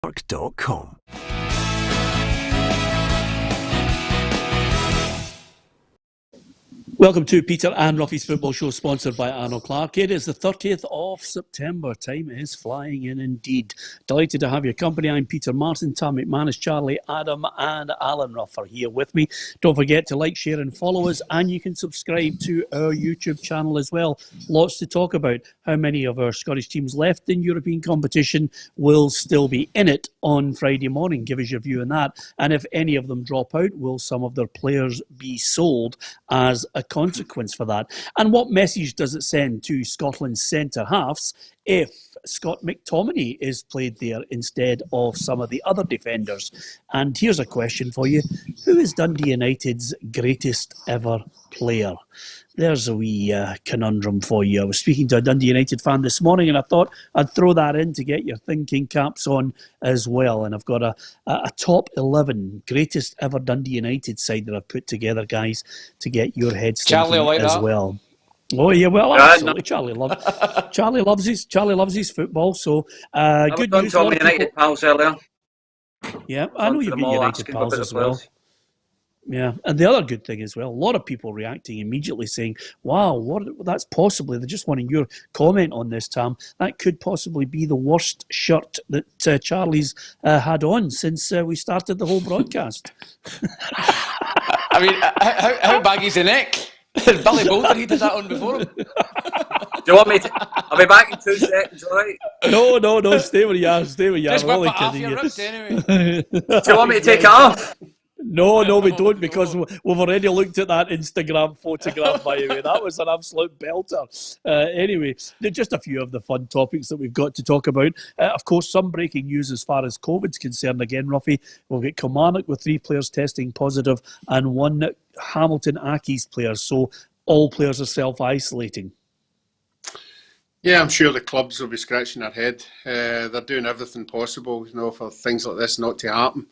Mark.com. Welcome to Peter and Roughie's Football Show, sponsored by Arnold Clark. It is the 30th of September. Time is flying in indeed. Delighted to have your company. I'm Peter Martin, Tam McManus, Charlie, Adam and Alan Ruff are here with me. Don't forget to like, share and follow us, and you can subscribe to our YouTube channel as well. Lots to talk about. How many of our Scottish teams left in European competition will still be in it on Friday morning? Give us your view on that. And if any of them drop out, will some of their players be sold as a consequence for that? And what message does it send to Scotland's centre halves if Scott McTominay is played there instead of some of the other defenders? And here's a question for you. Who is Dundee United's greatest ever player? There's a wee conundrum for you. I was speaking to a Dundee United fan this morning and I thought I'd throw that in to get your thinking caps on as well. And I've got a top 11 greatest ever Dundee United side that I've put together, guys, to get your heads thinking like as that. well. Oh yeah, well, absolutely. Charlie loves his football. So good news. I was United pals earlier. Yeah, I know you've got United pals as well. Yeah, and the other good thing as well, a lot of people reacting immediately saying, wow, that's possibly, they're just wanting your comment on this, Tam, that could possibly be the worst shirt that Charlie's had on since we started the whole broadcast. I mean, how baggy's the neck? Billy Boulder, he did that on before him. Do you want me to? I'll be back in 2 seconds, all right? No, stay where you are, Just whip it off your ribs anyway. Do you want me to take it off? No, we don't, because we've already looked at that Instagram photograph, by the way. That was an absolute belter. Anyway, just a few of the fun topics that we've got to talk about. Of course, some breaking news as far as COVID's concerned again, Roughie. We'll get Kilmarnock with 3 players testing positive and 1 Hamilton Accies player. So all players are self-isolating. Yeah, I'm sure the clubs will be scratching their head. They're doing everything possible, for things like this not to happen.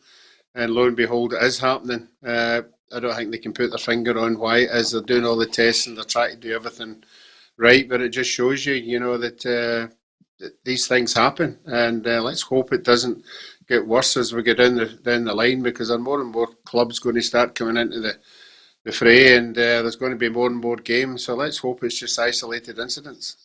And lo and behold, it is happening. I don't think they can put their finger on why it is. They're doing all the tests and they're trying to do everything right, but it just shows you, that these things happen. And let's hope it doesn't get worse as we get down the line, because there are more and more clubs going to start coming into the fray, and there's going to be more and more games. So let's hope it's just isolated incidents.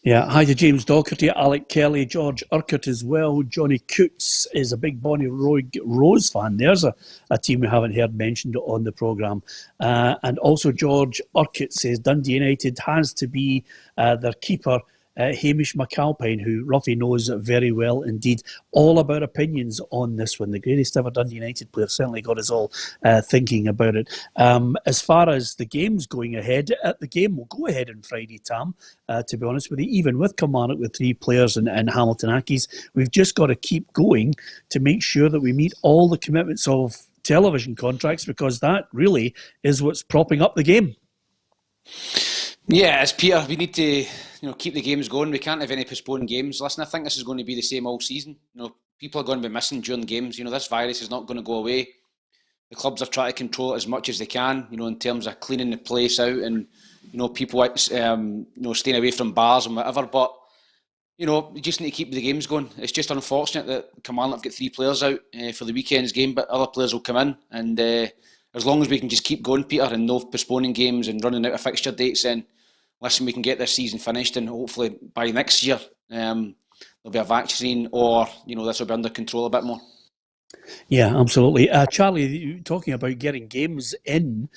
Yeah, hi to James Docherty, Alec Kelly, George Urquhart as well. Johnny Coots is a big Bonnie Rose fan. There's a team we haven't heard mentioned on the programme. And also George Urquhart says Dundee United has to be their keeper, Hamish McAlpine, who Roughie knows very well indeed. All about opinions on this one. The greatest ever Dundee United player certainly got us all thinking about it. As far as the game's going ahead, the game will go ahead on Friday, Tam, to be honest with you. Even with Kilmarnock with 3 players and Hamilton Accies, we've just got to keep going to make sure that we meet all the commitments of television contracts, because that really is what's propping up the game. Yeah, as Peter, we need to keep the games going. We can't have any postponed games. Listen, I think this is going to be the same all season. People are going to be missing during games. This virus is not going to go away. The clubs are trying to control it as much as they can, in terms of cleaning the place out and, people staying away from bars and whatever. But, we just need to keep the games going. It's just unfortunate that Kilmarnock have got 3 players out for the weekend's game, but other players will come in. And as long as we can just keep going, Peter, and no postponing games and running out of fixture dates, then listen, we can get this season finished, and hopefully by next year there'll be a vaccine, or this will be under control a bit more. Yeah, absolutely. Charlie, talking about getting games in,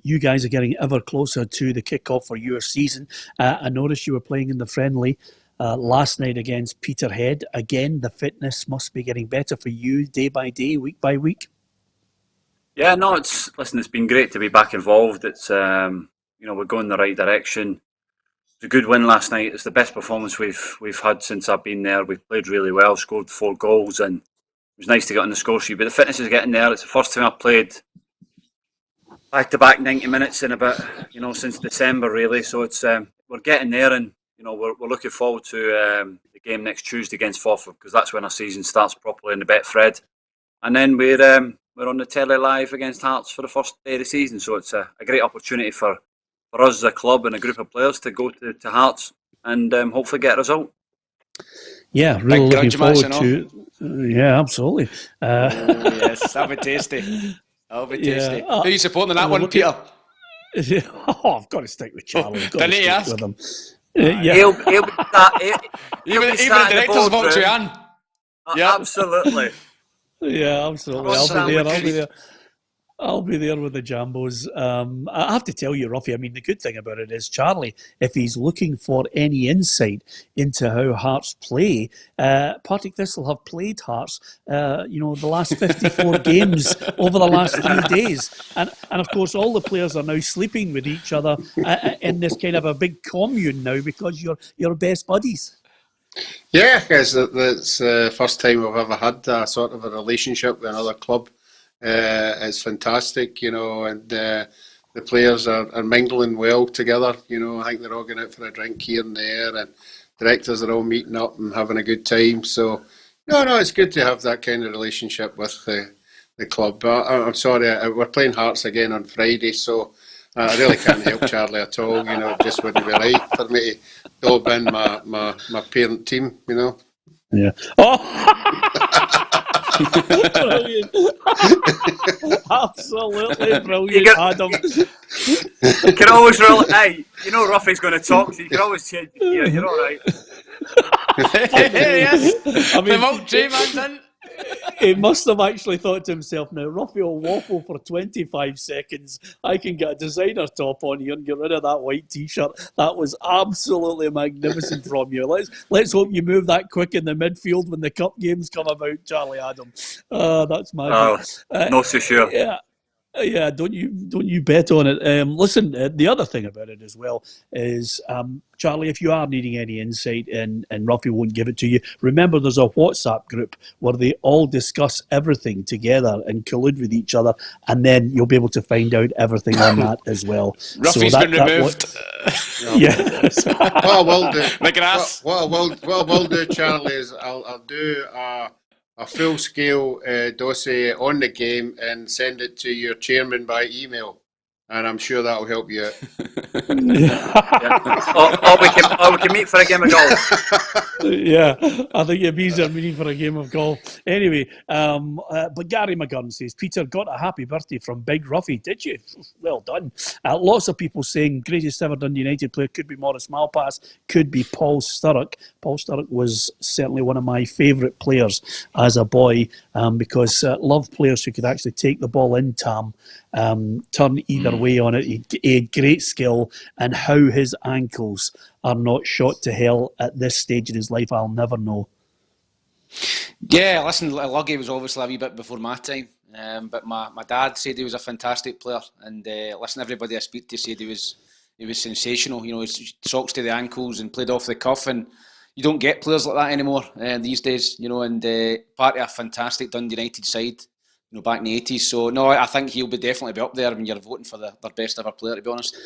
you guys are getting ever closer to the kick-off for your season. I noticed you were playing in the friendly last night against Peterhead. Again, the fitness must be getting better for you day by day, week by week. Yeah, no, it's been great to be back involved. It's we're going the right direction. It's a good win last night. It's the best performance we've had since I've been there. We played really well, scored 4 goals, and it was nice to get on the score sheet. But the fitness is getting there. It's the first time I've played back-to-back 90 minutes in about, since December really. So it's we're getting there, and we're looking forward to the game next Tuesday against Forfar, because that's when our season starts properly in the Betfred. And then we're on the telly live against Hearts for the first day of the season. So it's a great opportunity for us as a club and a group of players to go to Hearts and hopefully get a result. Yeah, really looking forward to. Yeah, absolutely. Yes, that'll be tasty. That'll be tasty. Who are you supporting on that one, Peter? I've got to stick with Charlie. I've got to stick with him. Yeah. He'll be even the director's vote to Anne. Yeah, absolutely. Yeah, absolutely. I'll be there with the Jambos. I have to tell you, Roughie, I mean, the good thing about it is Charlie, if he's looking for any insight into how Hearts play, Partick Thistle have played Hearts, the last 54 games over the last 3 days. And of course, all the players are now sleeping with each other in this kind of a big commune now because you're best buddies. Yeah, because it's the first time we've ever had a sort of a relationship with another club. It's fantastic, and the players are mingling well together. I think they're all going out for a drink here and there, and directors are all meeting up and having a good time. So, no, it's good to have that kind of relationship with the club. But I'm sorry, we're playing Hearts again on Friday, so I really can't help Charlie at all. It just wouldn't be right for me to dob in my parent team. Yeah. Oh. Brilliant. Absolutely brilliant, Adam. You can always roll. Hey, Roughie's going to talk, so you can always change. Yeah, you're all right. Yes. I mean, the J-man's in. He must have actually thought to himself, now Roughie will waffle for 25 seconds. I can get a designer top on here and get rid of that white T-shirt. That was absolutely magnificent from you. Let's hope you move that quick in the midfield when the cup games come about, Charlie Adam. That's magic. Not so sure. Yeah, don't you bet on it. Listen, the other thing about it as well is, Charlie, if you are needing any insight and Roughie won't give it to you, remember there's a WhatsApp group where they all discuss everything together and collude with each other, and then you'll be able to find out everything on that as well. Roughie's been removed. Yes. What I will do, McGrath. What I will do, Charlie, is I'll do a full-scale dossier on the game and send it to your chairman by email, and I'm sure that'll help you out. Or we can meet for a game of golf. Yeah, I think it'd be easier meeting for a game of golf. Anyway, but Gary McGurn says, Peter, got a happy birthday from Big Roughie, did you? Well done. Lots of people saying greatest ever Dundee United player could be Maurice Malpass, could be Paul Sturrock. Paul Sturrock was certainly one of my favourite players as a boy because loved players who could actually take the ball in, Tam, turn either way on it. He had great skill, and how his ankles are not shot to hell at this stage in his life, I'll never know. Yeah, listen, Luggy was obviously a wee bit before my time, but my dad said he was a fantastic player, and listen, everybody I speak to said he was sensational. His socks to the ankles and played off the cuff, and you don't get players like that anymore these days. And part of a fantastic Dundee United side, back in the 80s. So no, I think he'll definitely be up there when you're voting for their best ever player, to be honest.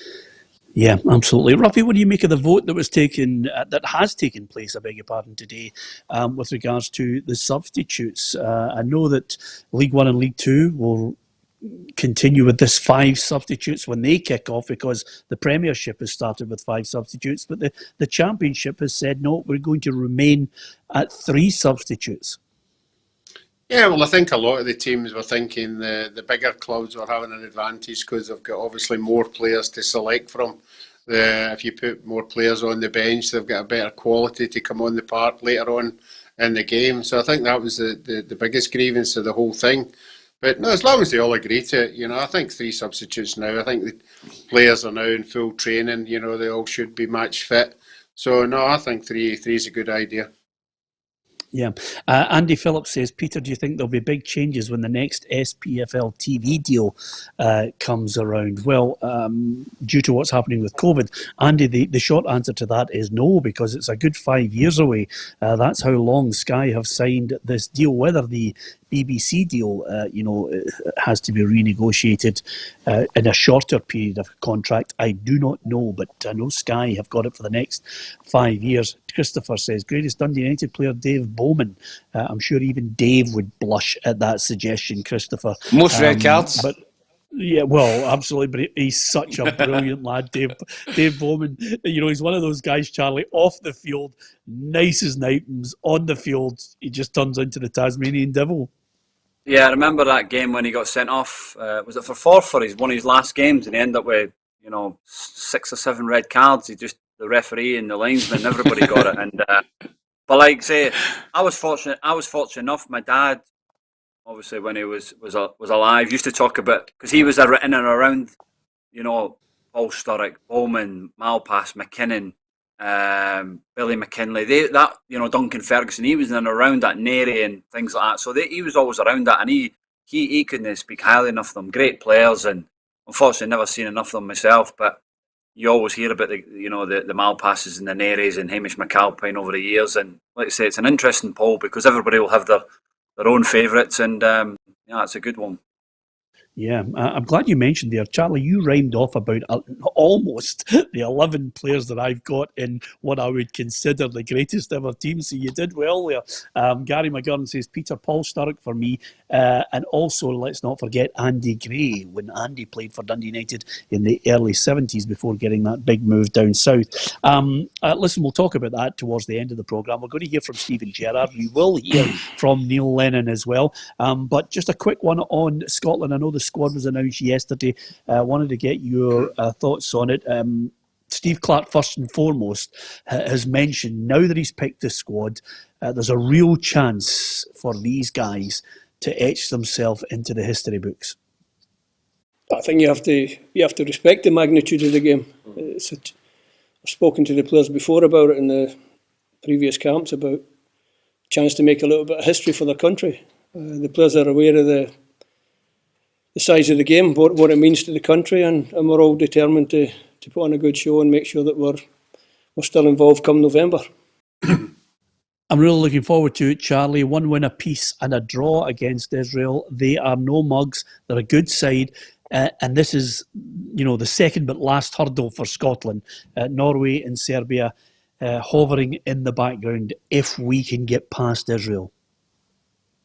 Yeah, absolutely. Roughie, what do you make of the vote that was taken, that has taken place, I beg your pardon, today, with regards to the substitutes? I know that League One and League Two will continue with this 5 substitutes when they kick off, because the Premiership has started with 5 substitutes, but the Championship has said, no, we're going to remain at 3 substitutes. Yeah, well, I think a lot of the teams were thinking the bigger clubs were having an advantage because they've got obviously more players to select from. If you put more players on the bench, they've got a better quality to come on the park later on in the game. So I think that was the biggest grievance of the whole thing. But no, as long as they all agree to it, I think 3 substitutes now. I think the players are now in full training. They all should be match fit. So no, I think 3 is a good idea. Yeah. Andy Phillips says, Peter, do you think there'll be big changes when the next SPFL TV deal comes around? Well, due to what's happening with COVID, Andy, the short answer to that is no, because it's a good 5 years away. That's how long Sky have signed this deal. Whether the BBC deal, has to be renegotiated in a shorter period of contract, I do not know, but I know Sky have got it for the next 5 years. Christopher says, greatest Dundee United player, Dave Bowman. I'm sure even Dave would blush at that suggestion, Christopher. Most red cards. But Yeah, well, absolutely. But he's such a brilliant lad, Dave Bowman. You know, he's one of those guys, Charlie, off the field, nice as Nightens. On the field, he just turns into the Tasmanian devil. Yeah, I remember that game when he got sent off. Was it for Forth for one of his last games, and he ended up with 6 or 7 red cards. The referee and the linesman, everybody got it. And but like say, I was fortunate enough. My dad, obviously, when he was alive, used to talk about, because he was in and around, Paul Sturrock, Bowman, Malpass, McKinnon, Billy McKinley, Duncan Ferguson. He was in and around that Neri and things like that. So he was always around that, and he couldn't speak highly enough of them. Great players, and unfortunately, never seen enough of them myself. But you always hear about the Malpasses and the Neris and Hamish McAlpine over the years. And like I say, it's an interesting poll because everybody will have their own favourites, and it's a good one. Yeah, I'm glad you mentioned there, Charlie. You rhymed off about almost the 11 players that I've got in what I would consider the greatest ever team. So you did well there. Gary McGurn says Peter Paul Sturrock for me, and also let's not forget Andy Gray when Andy played for Dundee United in the early 70s before getting that big move down south. Listen, we'll talk about that towards the end of the programme. We're going to hear from Stephen Gerrard. We will hear from Neil Lennon as well. But just a quick one on Scotland. I know the squad was announced yesterday. I wanted to get your thoughts on it. Steve Clarke, first and foremost, has mentioned now that he's picked the squad, there's a real chance for these guys to etch themselves into the history books. I think you have to respect the magnitude of the game. I've spoken to the players before about it in the previous camps, about a chance to make a little bit of history for their country. The players are aware of the size of the game, what it means to the country, and we're all determined to put on a good show and make sure that we're still involved come November. I'm really looking forward to it, Charlie. 1 win apiece and a draw against Israel. They are no mugs. They're a good side. And this is, the second but last hurdle for Scotland. Norway and Serbia hovering in the background if we can get past Israel.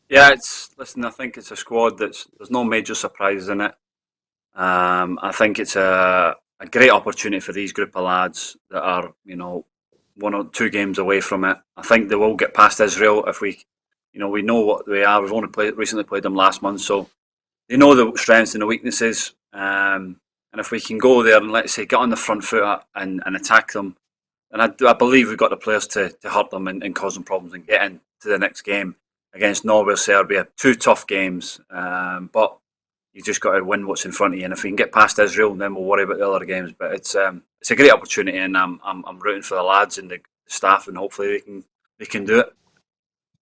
Yeah, I think it's a squad there's no major surprises in it. I think it's a great opportunity for these group of lads that are, 1 or 2 games away from it. I think they will get past Israel if we know what they are. We've only recently played them last month, so they know the strengths and the weaknesses. And if we can go there and, let's say, get on the front foot and attack them, and I believe we've got the players to hurt them and cause them problems and get into the next game against Norway or Serbia. 2 tough games, but you just got to win what's in front of you. And if we can get past Israel, then we'll worry about the other games. But it's a great opportunity, and I'm rooting for the lads and the staff, and hopefully they can do it.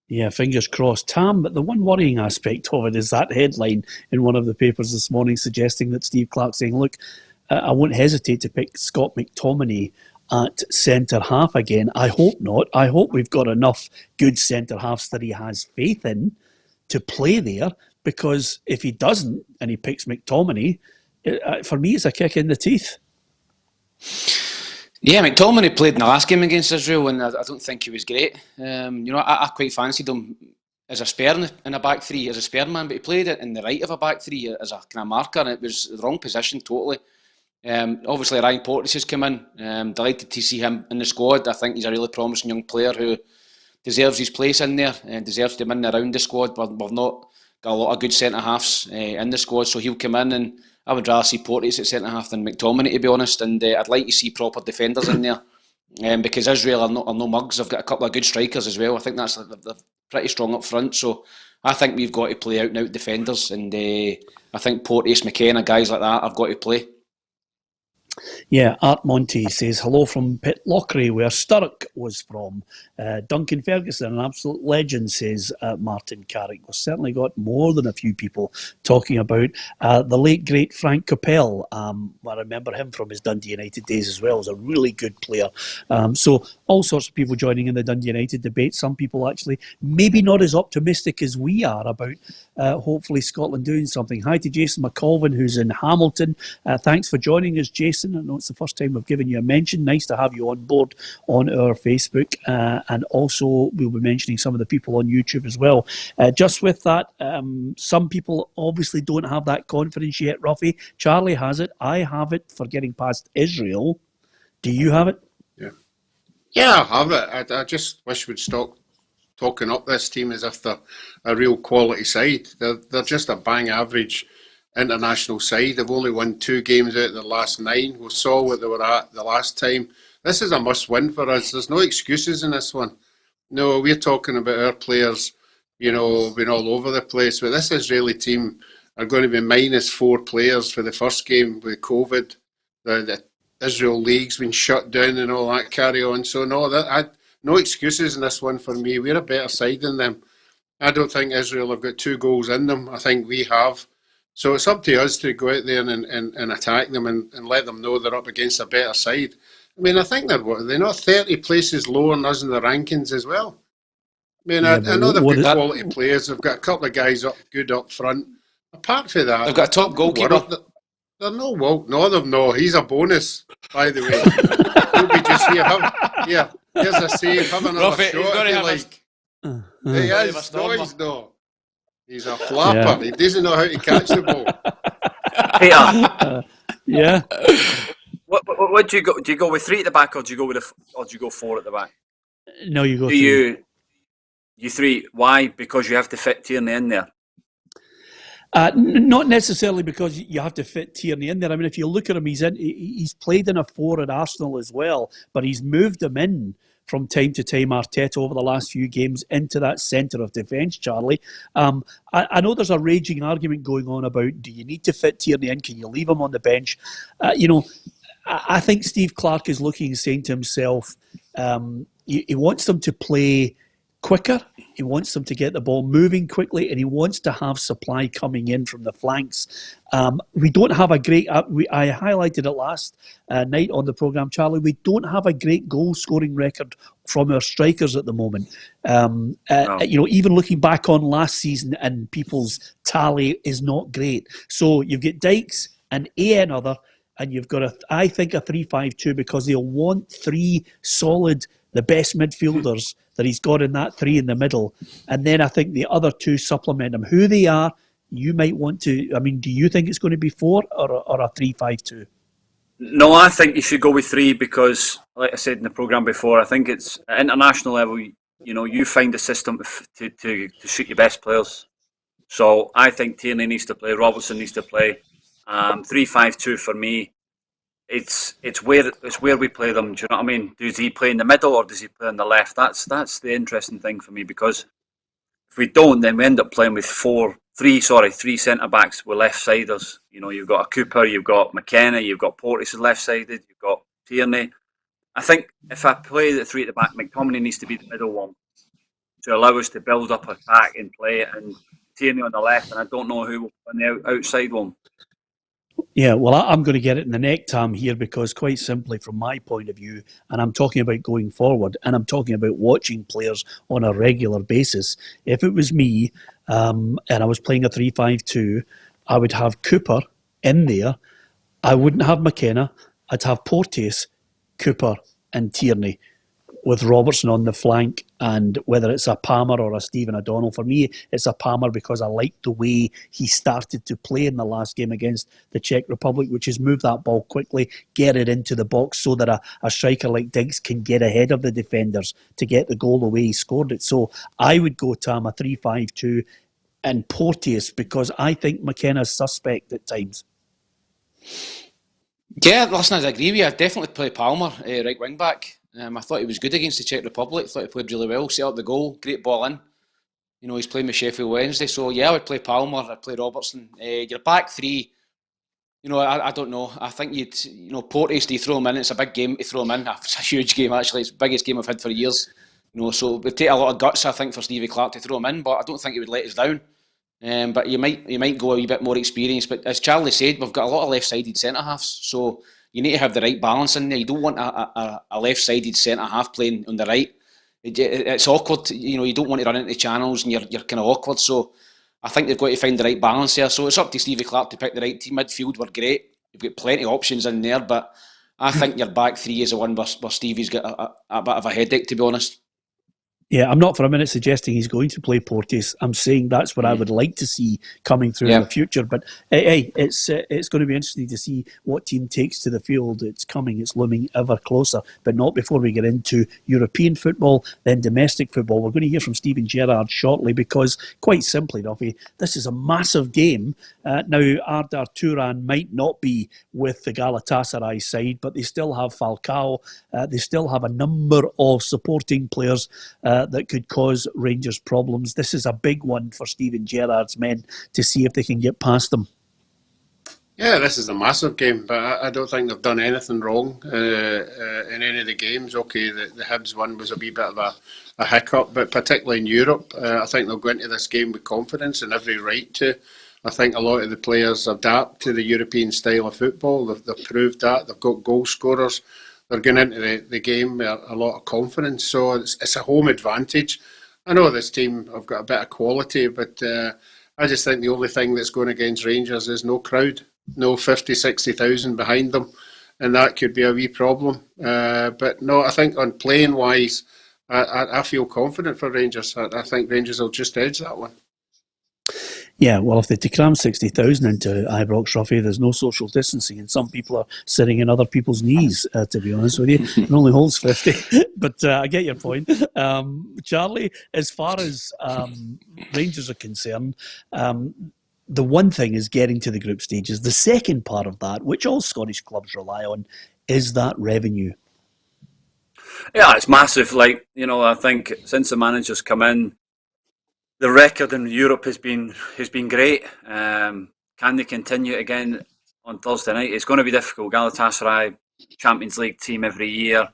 Yeah, fingers crossed. Tam, but the one worrying aspect of it is that headline in one of the papers this morning suggesting that Steve Clarke saying, look, I won't hesitate to pick Scott McTominay at centre-half again. I hope not. I hope we've got enough good centre-halves that he has faith in to play there, because if he doesn't and he picks McTominay, for me it's a kick in the teeth. Yeah, McTominay played in the last game against Israel, and I don't think he was great. I quite fancied him as a spare in a back three, as a spare man, but he played it in the right of a back three as a kind of marker, and it was the wrong position totally. Obviously, Ryan Porteous has come in. Delighted to see him in the squad. I think he's a really promising young player who deserves his place in there and deserves to win around the squad. We've not got a lot of good centre-halves in the squad, so he'll come in, and I would rather see Porteous at centre-half than McTominay, to be honest, and I'd like to see proper defenders in there, because Israel are no mugs. They've got a couple of good strikers as well. I think they're pretty strong up front, so I think we've got to play out-and-out defenders, and I think Porteous, McKenna, guys like that have got to play. Yeah, Art Monty says, hello from Pitlochry, where Sturrock was from. Duncan Ferguson, an absolute legend, says Martin Carrick. We've certainly got more than a few people talking about the late, great Frank Coppell. I remember him from his Dundee United days as well. He was a really good player. So all sorts of people joining in the Dundee United debate. Some people actually maybe not as optimistic as we are about hopefully Scotland doing something. Hi to Jason McColvin, who's in Hamilton. Thanks for joining us, Jason. Jackson. I know it's the first time we've given you a mention. Nice to have you on board on our Facebook. And also, we'll be mentioning some of the people on YouTube as well. Just with that, some people obviously don't have that confidence yet, Roughie. Charlie has it. I have it for getting past Israel. Do you have it? Yeah, I have it. I just wish we'd stop talking up this team as if they're a real quality side. They're just a bang average international side. They've only won 2 games out of their last 9. We saw what they were at the last time. This is a must-win for us. There's no excuses in this one. No, we're talking about our players, being all over the place. But this Israeli team are going to be -4 players for the first game with COVID. The Israel League's been shut down and all that carry on. So no excuses in this one for me. We're a better side than them. I don't think Israel have got 2 goals in them. I think we have. So it's up to us to go out there and attack them and let them know they're up against a better side. I mean, I think they're not 30 places lower than us in the rankings as well. I mean, I know they've got quality players. They've got a couple of guys good up front. Apart from that, they've got a top goalkeeper. They're no, they've no. He's a bonus, by the way. He'll be just here. Here's a save. Have another shot if you like. He is. No, he's not. He's a flapper. Yeah. He doesn't know how to catch the ball. Peter. Yeah. What do you go? Do you go with 3 at the back, or do you go 4 at the back? No, you go. You 3? Why? Because you have to fit Tierney in there. Not necessarily because you have to fit Tierney in there. I mean, if you look at him, he's played in a 4 at Arsenal as well, but he's moved him in from time to time, Arteta, over the last few games into that centre of defence, Charlie. I know there's a raging argument going on about, do you need to fit Tierney in? Can you leave him on the bench? I think Steve Clarke is looking and saying to himself, he wants them to play quicker. He wants them to get the ball moving quickly, and he wants to have supply coming in from the flanks. We don't have a great... I highlighted it last night on the programme, Charlie. We don't have a great goal-scoring record from our strikers at the moment. No. Even looking back on last season, and people's tally is not great. So you've got Dykes and another, and you've got, I think, a 3-5-2, because they'll want 3 solid, the best midfielders that he's got in that 3 in the middle. And then I think the other 2 supplement him. Who they are, you might want to... I mean, do you think it's going to be 4 or a 3-5-2? No, I think you should go with 3 because, like I said in the programme before, I think it's at international level, you find a system to suit your best players. So I think Tierney needs to play, Robertson needs to play. 3-5-2 for me. It's where we play them. Do you know what I mean? Does he play in the middle or does he play on the left? That's the interesting thing for me, because if we don't, then we end up playing with three centre backs with left siders. You've got a Cooper, you've got McKenna, you've got Portis left sided, you've got Tierney. I think if I play the 3 at the back, McTominay needs to be the middle one to allow us to build up attack and play it, and Tierney on the left, and I don't know who will play on the outside one. Yeah, well, I'm going to get it in the neck, Tam, here, because quite simply, from my point of view, and I'm talking about going forward, and I'm talking about watching players on a regular basis. If it was me and I was playing a 3-5-2, I would have Cooper in there. I wouldn't have McKenna. I'd have Porteous, Cooper and Tierney, with Robertson on the flank, and whether it's a Palmer or a Stephen O'Donnell. For me, it's a Palmer because I like the way he started to play in the last game against the Czech Republic, which is move that ball quickly, get it into the box so that a striker like Diggs can get ahead of the defenders to get the goal the way he scored it. So I would go, Tam, a 3-5-2 and Porteous, because I think McKenna's suspect at times. Yeah, listen, I agree with you. I'd definitely play Palmer, right wing back. I thought he was good against the Czech Republic. I thought he played really well, set up the goal, great ball in. He's playing with Sheffield Wednesday. So, yeah, I would play Palmer, I'd play Robertson. Your back 3, I don't know. I think Porteous, do you throw him in? It's a big game to throw him in. It's a huge game, actually. It's the biggest game I've had for years. So it would take a lot of guts, I think, for Stevie Clarke to throw him in, but I don't think he would let us down. But you might go a wee bit more experienced. But as Charlie said, we've got a lot of left-sided centre-halves, so you need to have the right balance in there. You don't want a left-sided centre-half playing on the right. It's awkward. You don't want to run into channels and you're kind of awkward. So I think they've got to find the right balance there. So it's up to Stevie Clarke to pick the right team. Midfield were great. you've got plenty of options in there, but I think your back three is the one where Stevie's got a bit of a headache, to be honest. Yeah, I'm not for a minute suggesting he's going to play Porteous. I'm saying that's what I would like to see coming through in the future. But hey, it's going to be interesting to see what team takes to the field. It's coming, it's looming ever closer. But not before we get into European football, then domestic football. We're going to hear from Steven Gerrard shortly because, quite simply, Roughie, this is a massive game. Now, Ardar Turan might not be with the Galatasaray side, but they still have Falcao. They still have a number of supporting players that could cause Rangers problems. This is a big one for Steven Gerrard's men to see if they can get past them. Yeah, this is a massive game, but I don't think they've done anything wrong in any of the games. Okay, the Hibs one was a wee bit of a hiccup, but particularly in Europe, I think they'll go into this game with confidence and every right to. I think a lot of the players adapt to the European style of football. They've proved that. They've got goal scorers. They're going into the game with a lot of confidence, so it's a home advantage. I know this team have got a bit of quality, but I just think the only thing that's going against Rangers is no crowd, no 50, 60,000 behind them, and that could be a wee problem. But no, I think on playing wise, I feel confident for Rangers. I think Rangers will just edge that one. Yeah, well, if they cram 60,000 into Ibrox, Roughie, there's no social distancing, and some people are sitting in other people's knees, to be honest with you. It only holds 50. But I get your point. Charlie, as far as Rangers are concerned, the one thing is getting to the group stages. The second part of that, which all Scottish clubs rely on, is that revenue. Yeah, it's massive. Like, I think since the manager's come in, the record in Europe has been great. Can they continue it again on Thursday night? It's going to be difficult. Galatasaray, Champions League team every year,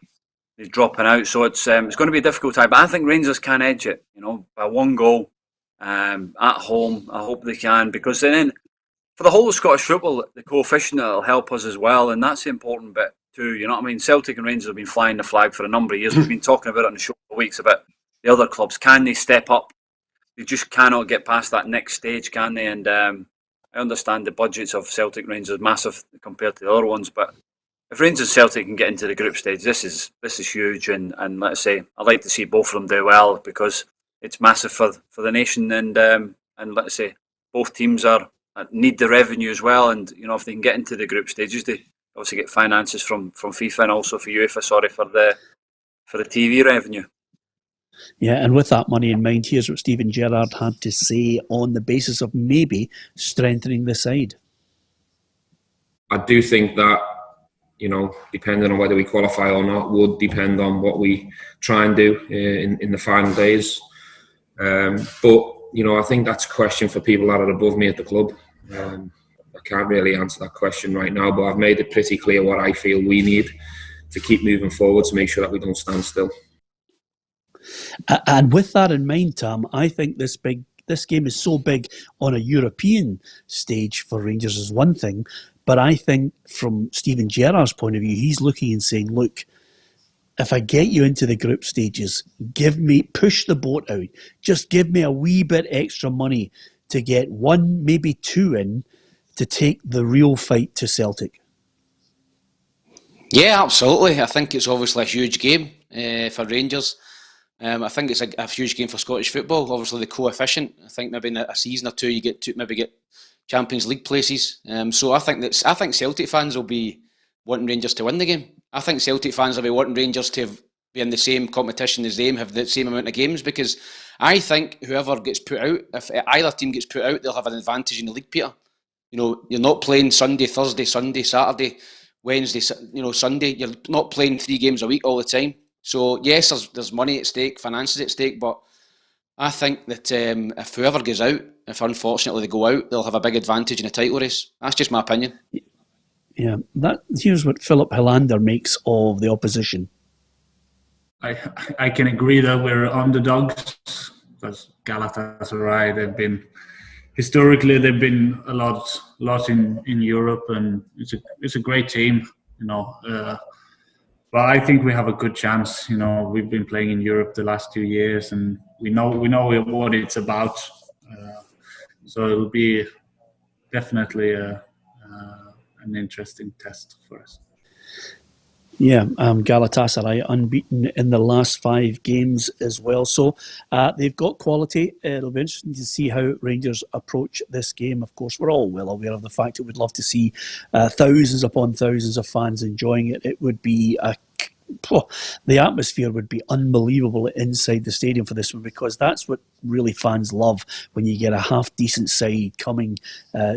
they're dropping out, so it's going to be a difficult time. But I think Rangers can edge it, by one goal at home. I hope they can, because then for the whole of Scottish football, the coefficient will help us as well, and that's the important bit too. You know what I mean? Celtic and Rangers have been flying the flag for a number of years. We've been talking about it on the show for weeks about the other clubs. Can they step up? They just cannot get past that next stage, can they? And I understand the budgets of Celtic Rangers massive compared to the other ones, but if Rangers and Celtic can get into the group stage, this is huge. And let's say I'd like to see both of them do well because it's massive for the nation. And let's say both teams need the revenue as well. And if they can get into the group stages, they obviously get finances from FIFA and also for UEFA. For the TV revenue. Yeah, and with that money in mind, here's what Steven Gerrard had to say on the basis of maybe strengthening the side. I do think that, depending on whether we qualify or not, would depend on what we try and do in the final days. But, I think that's a question for people that are above me at the club. I can't really answer that question right now, but I've made it pretty clear what I feel we need to keep moving forward to make sure that we don't stand still. And with that in mind, Tam, I think this game is so big on a European stage for Rangers is one thing, but I think from Steven Gerrard's point of view, he's looking and saying, look, if I get you into the group stages, push the boat out, just give me a wee bit extra money to get one, maybe two in to take the real fight to Celtic. Yeah, absolutely. I think it's obviously a huge game for Rangers. I think it's a huge game for Scottish football. Obviously, the coefficient. I think maybe in a season or two you get Champions League places. So I think Celtic fans will be wanting Rangers to win the game. I think Celtic fans will be wanting Rangers to be in the same competition as them, have the same amount of games, because I think whoever gets put out, if either team gets put out, they'll have an advantage in the league, Peter. You're not playing Sunday, Thursday, Sunday, Saturday, Wednesday, Sunday. You're not playing 3 games a week all the time. So yes, there's money at stake, finances at stake, but I think that if whoever goes out, if unfortunately they go out, they'll have a big advantage in the title race. That's just my opinion. Yeah, here's what Philip Hilander makes of the opposition. I can agree that we're underdogs because Galatasaray, historically they've been a lot in Europe, and it's a great team, But I think we have a good chance. We've been playing in Europe the last 2 years, and we know what it's about. So it'll be definitely a an interesting test for us. Yeah, Galatasaray unbeaten in the last 5 games as well. So they've got quality. It'll be interesting to see how Rangers approach this game. Of course, we're all well aware of the fact that we'd love to see thousands upon thousands of fans enjoying it. It would be the atmosphere would be unbelievable inside the stadium for this one, because that's what really fans love, when you get a half-decent side coming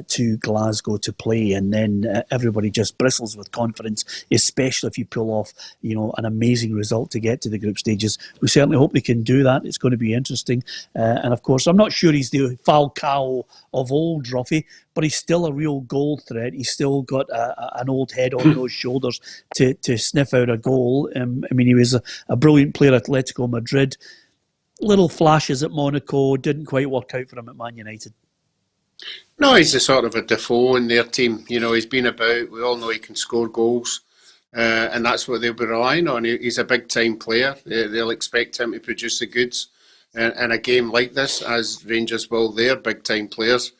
to Glasgow to play, and then everybody just bristles with confidence, especially if you pull off, an amazing result to get to the group stages. We certainly hope they can do that. It's going to be interesting. And of course, I'm not sure he's the Falcao of old, Roughie, but he's still a real goal threat. He's still got an old head on those shoulders to sniff out a goal. He was a brilliant player at Atletico Madrid. Little flashes at Monaco, didn't quite work out for him at Man United. No, he's a sort of a Defoe in their team. He's been about. We all know he can score goals, and that's what they'll be relying on. He's a big-time player. They'll expect him to produce the goods in a game like this, as Rangers will their big-time players.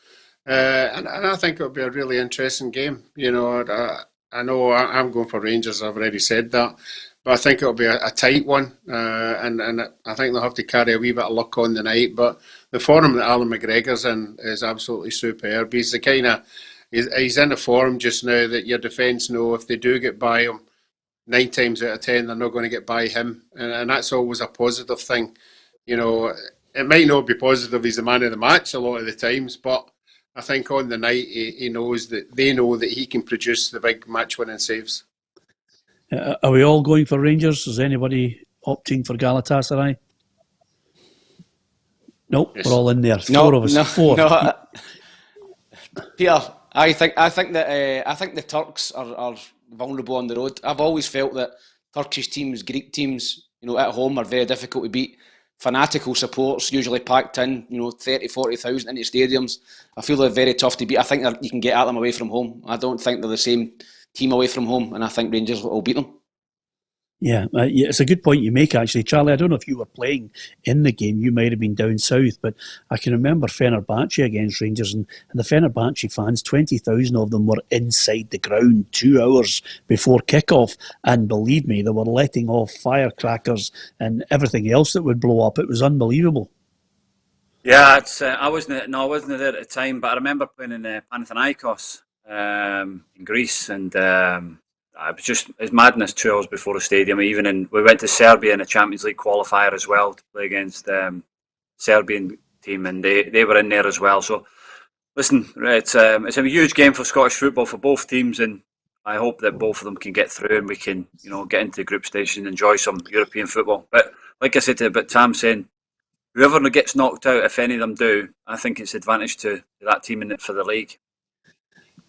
And I think it'll be a really interesting game. I know I'm going for Rangers. I've already said that. But I think it'll be a tight one, and I think they'll have to carry a wee bit of luck on the night. But the form that Alan McGregor's in is absolutely superb. He's the kind of he's in a form just now that your defence know if they do get by him, 9 times out of 10 they're not going to get by him, and that's always a positive thing. It might not be positive he's the man of the match a lot of the times, but I think on the night he knows that they know that he can produce the big match-winning saves. Are we all going for Rangers? Is anybody opting for Galatasaray? Nope, yes. We're all in there. Four of us. Four. No, Peter, I think the Turks are vulnerable on the road. I've always felt that Turkish teams, Greek teams, at home are very difficult to beat. Fanatical supports, usually packed in, 30, 40,000 into stadiums. I feel they're very tough to beat. I think you can get at them away from home. I don't think they're the same team away from home, and I think Rangers will beat them. Yeah, it's a good point you make, actually. Charlie, I don't know if you were playing in the game. You might have been down south, but I can remember Fenerbahce against Rangers, and the Fenerbahce fans, 20,000 of them were inside the ground 2 hours before kickoff, and believe me, they were letting off firecrackers and everything else that would blow up. It was unbelievable. Yeah, I wasn't there at the time, but I remember playing in Panathinaikos in Greece, and it was just madness 2 hours before the stadium. We went to Serbia in a Champions League qualifier as well to play against Serbian team, and they were in there as well. So listen, it's a huge game for Scottish football for both teams, and I hope that both of them can get through and we can get into the group stage and enjoy some European football. But like I said about Tam saying, whoever gets knocked out, if any of them do, I think it's advantage to that team in it for the league.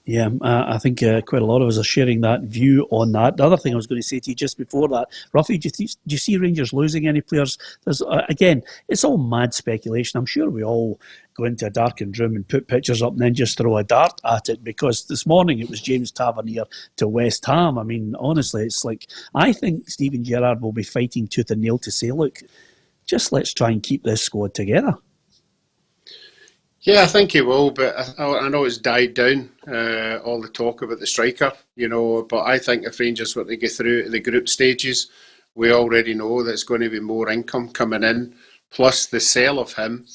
Yeah, I think quite a lot of us are sharing that view on that. The other thing I was going to say to you just before that, Roughie, do you see Rangers losing any players? Again, it's all mad speculation. I'm sure we all go into a darkened room and put pictures up and then just throw a dart at it, because this morning it was James Tavernier to West Ham. I mean, honestly, it's like, I think Steven Gerrard will be fighting tooth and nail to say, look, just let's try and keep this squad together. Yeah, I think he will, but I know it's died down, all the talk about the striker, but I think if Rangers were to get through to the group stages, we already know that it's going to be more income coming in, plus the sale of him,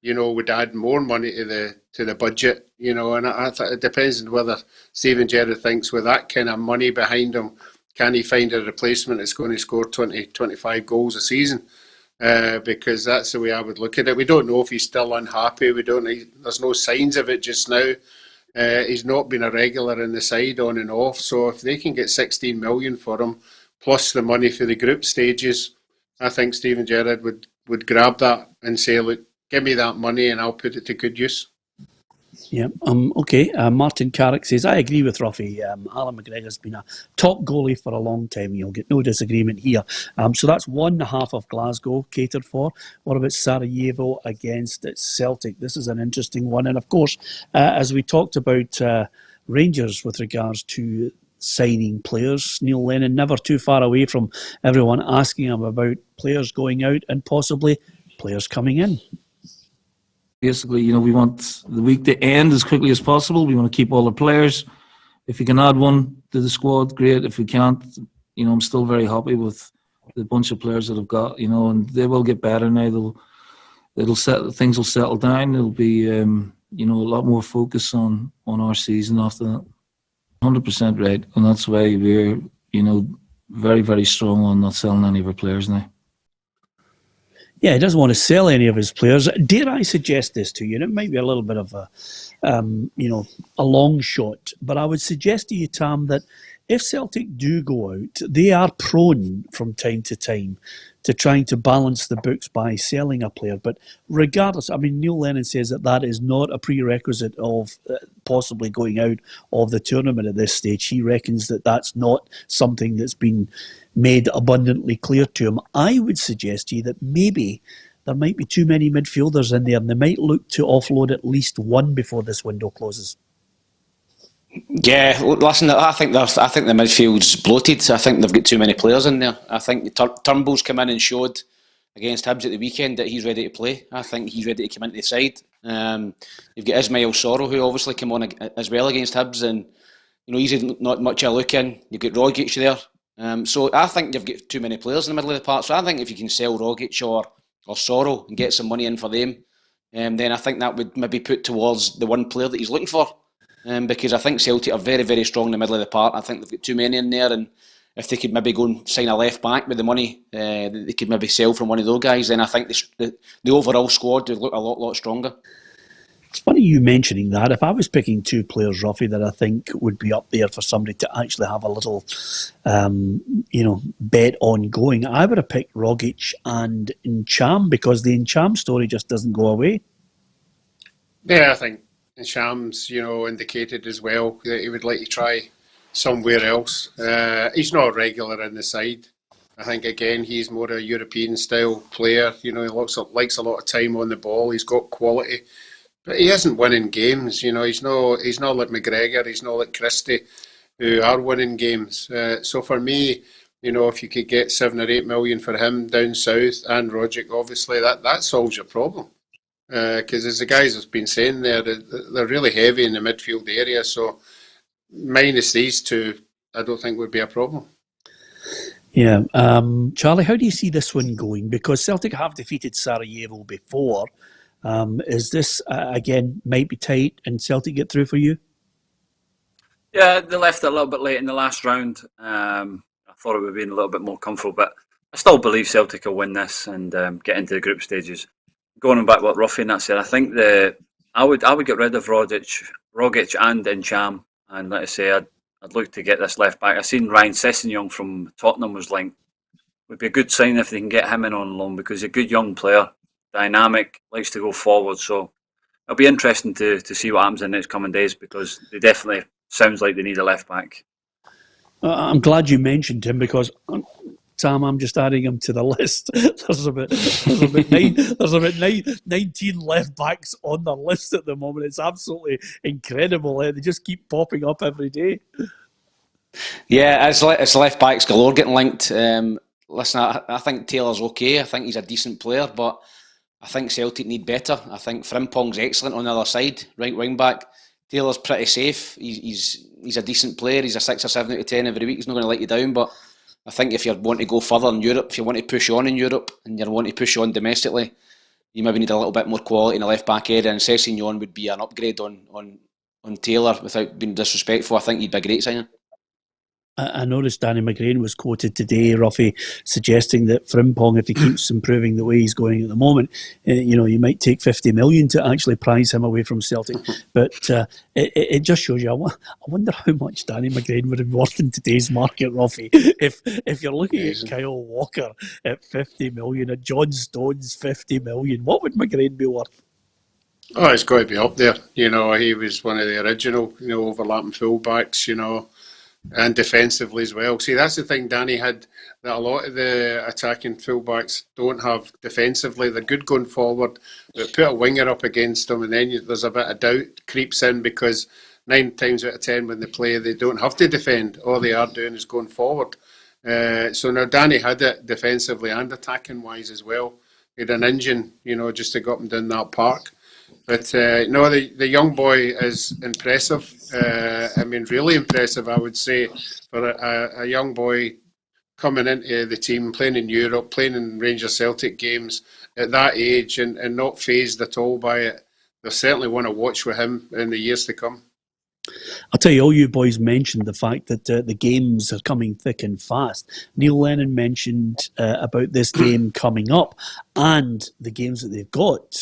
would add more money to the budget, and it depends on whether Steven Gerrard thinks with that kind of money behind him, can he find a replacement that's going to score 20, 25 goals a season? Because that's the way I would look at it. We don't know if he's still unhappy. There's no signs of it just now. He's not been a regular in the side on and off. So if they can get 16 million for him, plus the money for the group stages, I think Steven Gerrard would grab that and say, look, give me that money and I'll put it to good use. Yeah. Okay. Martin Carrick says, I agree with Roughie. Alan McGregor's been a top goalie for a long time. You'll get no disagreement here. So that's one half of Glasgow catered for. What about Sarajevo against Celtic? This is an interesting one. And of course, as we talked about Rangers with regards to signing players, Neil Lennon never too far away from everyone asking him about players going out and possibly players coming in. Basically, we want the week to end as quickly as possible. We want to keep all the players. if you can add one to the squad, great. If we can't, I'm still very happy with the bunch of players that I've got, and they will get better now. Things will settle down. There'll be, a lot more focus on our season after that. 100% right, and that's why we're, very, very strong on not selling any of our players now. Yeah, he doesn't want to sell any of his players. Dare I suggest this to you? And it might be a little bit of a long shot, but I would suggest to you, Tam, that if Celtic do go out, they are prone from time to time to trying to balance the books by selling a player. But regardless, Neil Lennon says that is not a prerequisite of possibly going out of the tournament at this stage. He reckons that that's not something that's been made abundantly clear to him. I would suggest to you that maybe there might be too many midfielders in there, and they might look to offload at least one before this window closes. Yeah, listen, I think the midfield's bloated. I think they've got too many players in there. I think Turnbull's come in and showed against Hibs at the weekend that he's ready to play. I think he's ready to come into the side. You've got Ismail Soro, who obviously came on as well against Hibs, and he's not much a look in. You've got Rogic there. So I think you've got too many players in the middle of the park. So I think if you can sell Rogic or Soro and get some money in for them, then I think that would maybe put towards the one player that he's looking for. Because I think Celtic are very, very strong in the middle of the park. I think they've got too many in there, and if they could maybe go and sign a left back with the money that they could maybe sell from one of those guys, then I think the overall squad would look a lot stronger. It's funny you mentioning that. If I was picking two players, Roughie, that I think would be up there for somebody to actually have a little, bet on going, I would have picked Rogic and Ncham, because the Ncham story just doesn't go away. Yeah, I think Shams, indicated as well that he would like to try somewhere else. He's not a regular in the side. I think, again, he's more a European-style player. He likes a lot of time on the ball. He's got quality. But he isn't winning games. He's not like McGregor. He's not like Christie, who are winning games. So for me, if you could get 7 or 8 million for him down south, and Rogic, obviously, that solves your problem. Because as the guys have been saying there, they're really heavy in the midfield area, so minus these two, I don't think would be a problem. Yeah. Charlie, how do you see this one going? Because Celtic have defeated Sarajevo before. Is this, again, might be tight and Celtic get through for you? Yeah, they left it a little bit late in the last round. I thought it would have been a little bit more comfortable, but I still believe Celtic will win this and get into the group stages. Going back to what Roughie and that said, I think I would get rid of Rogic and Ncham, and like I say, I'd look to get this left back. I seen Ryan Sessegnon from Tottenham was linked. Would be a good sign if they can get him in on loan, because he's a good young player, dynamic, likes to go forward. So it'll be interesting to see what happens in the next coming days, because they definitely sounds like they need a left back. I'm glad you mentioned him, because Tam, I'm just adding him to the list. There's about 19 left backs on the list at the moment. It's absolutely incredible. They just keep popping up every day. Yeah, it's left backs galore getting linked. Listen, I think Taylor's okay. I think he's a decent player, but I think Celtic need better. I think Frimpong's excellent on the other side, right wing back. Taylor's pretty safe. He's a decent player. He's a 6 or 7 out of 10 every week. He's not going to let you down, but I think if you want to go further in Europe, if you want to push on in Europe and you want to push on domestically, you maybe need a little bit more quality in the left back area, and Sessegnon would be an upgrade on Taylor without being disrespectful. I think he'd be a great signing. I noticed Danny McGrain was quoted today, Roughie, suggesting that Frimpong, if he keeps improving the way he's going at the moment, you might take 50 million to actually prize him away from Celtic. But it just shows you. I wonder how much Danny McGrain would have worth in today's market, Roughie. If you're looking at Kyle Walker at 50 million, at John Stones 50 million, what would McGrain be worth? Oh, it's got to be up there. He was one of the original, overlapping fullbacks, and defensively as well. See, that's the thing Danny had, that a lot of the attacking fullbacks don't have defensively. They're good going forward, but put a winger up against them, and then there's a bit of doubt creeps in, because 9 times out of 10 when they play, they don't have to defend. All they are doing is going forward. So now Danny had it defensively and attacking wise as well. He had an engine, just to get him down that park. But no, the young boy is impressive. I mean, really impressive, I would say, for a young boy coming into the team, playing in Europe, playing in Rangers Celtic games at that age and not fazed at all by it. They certainly want to watch with him in the years to come. I'll tell you, all you boys mentioned the fact that the games are coming thick and fast. Neil Lennon mentioned about this game coming up and the games that they've got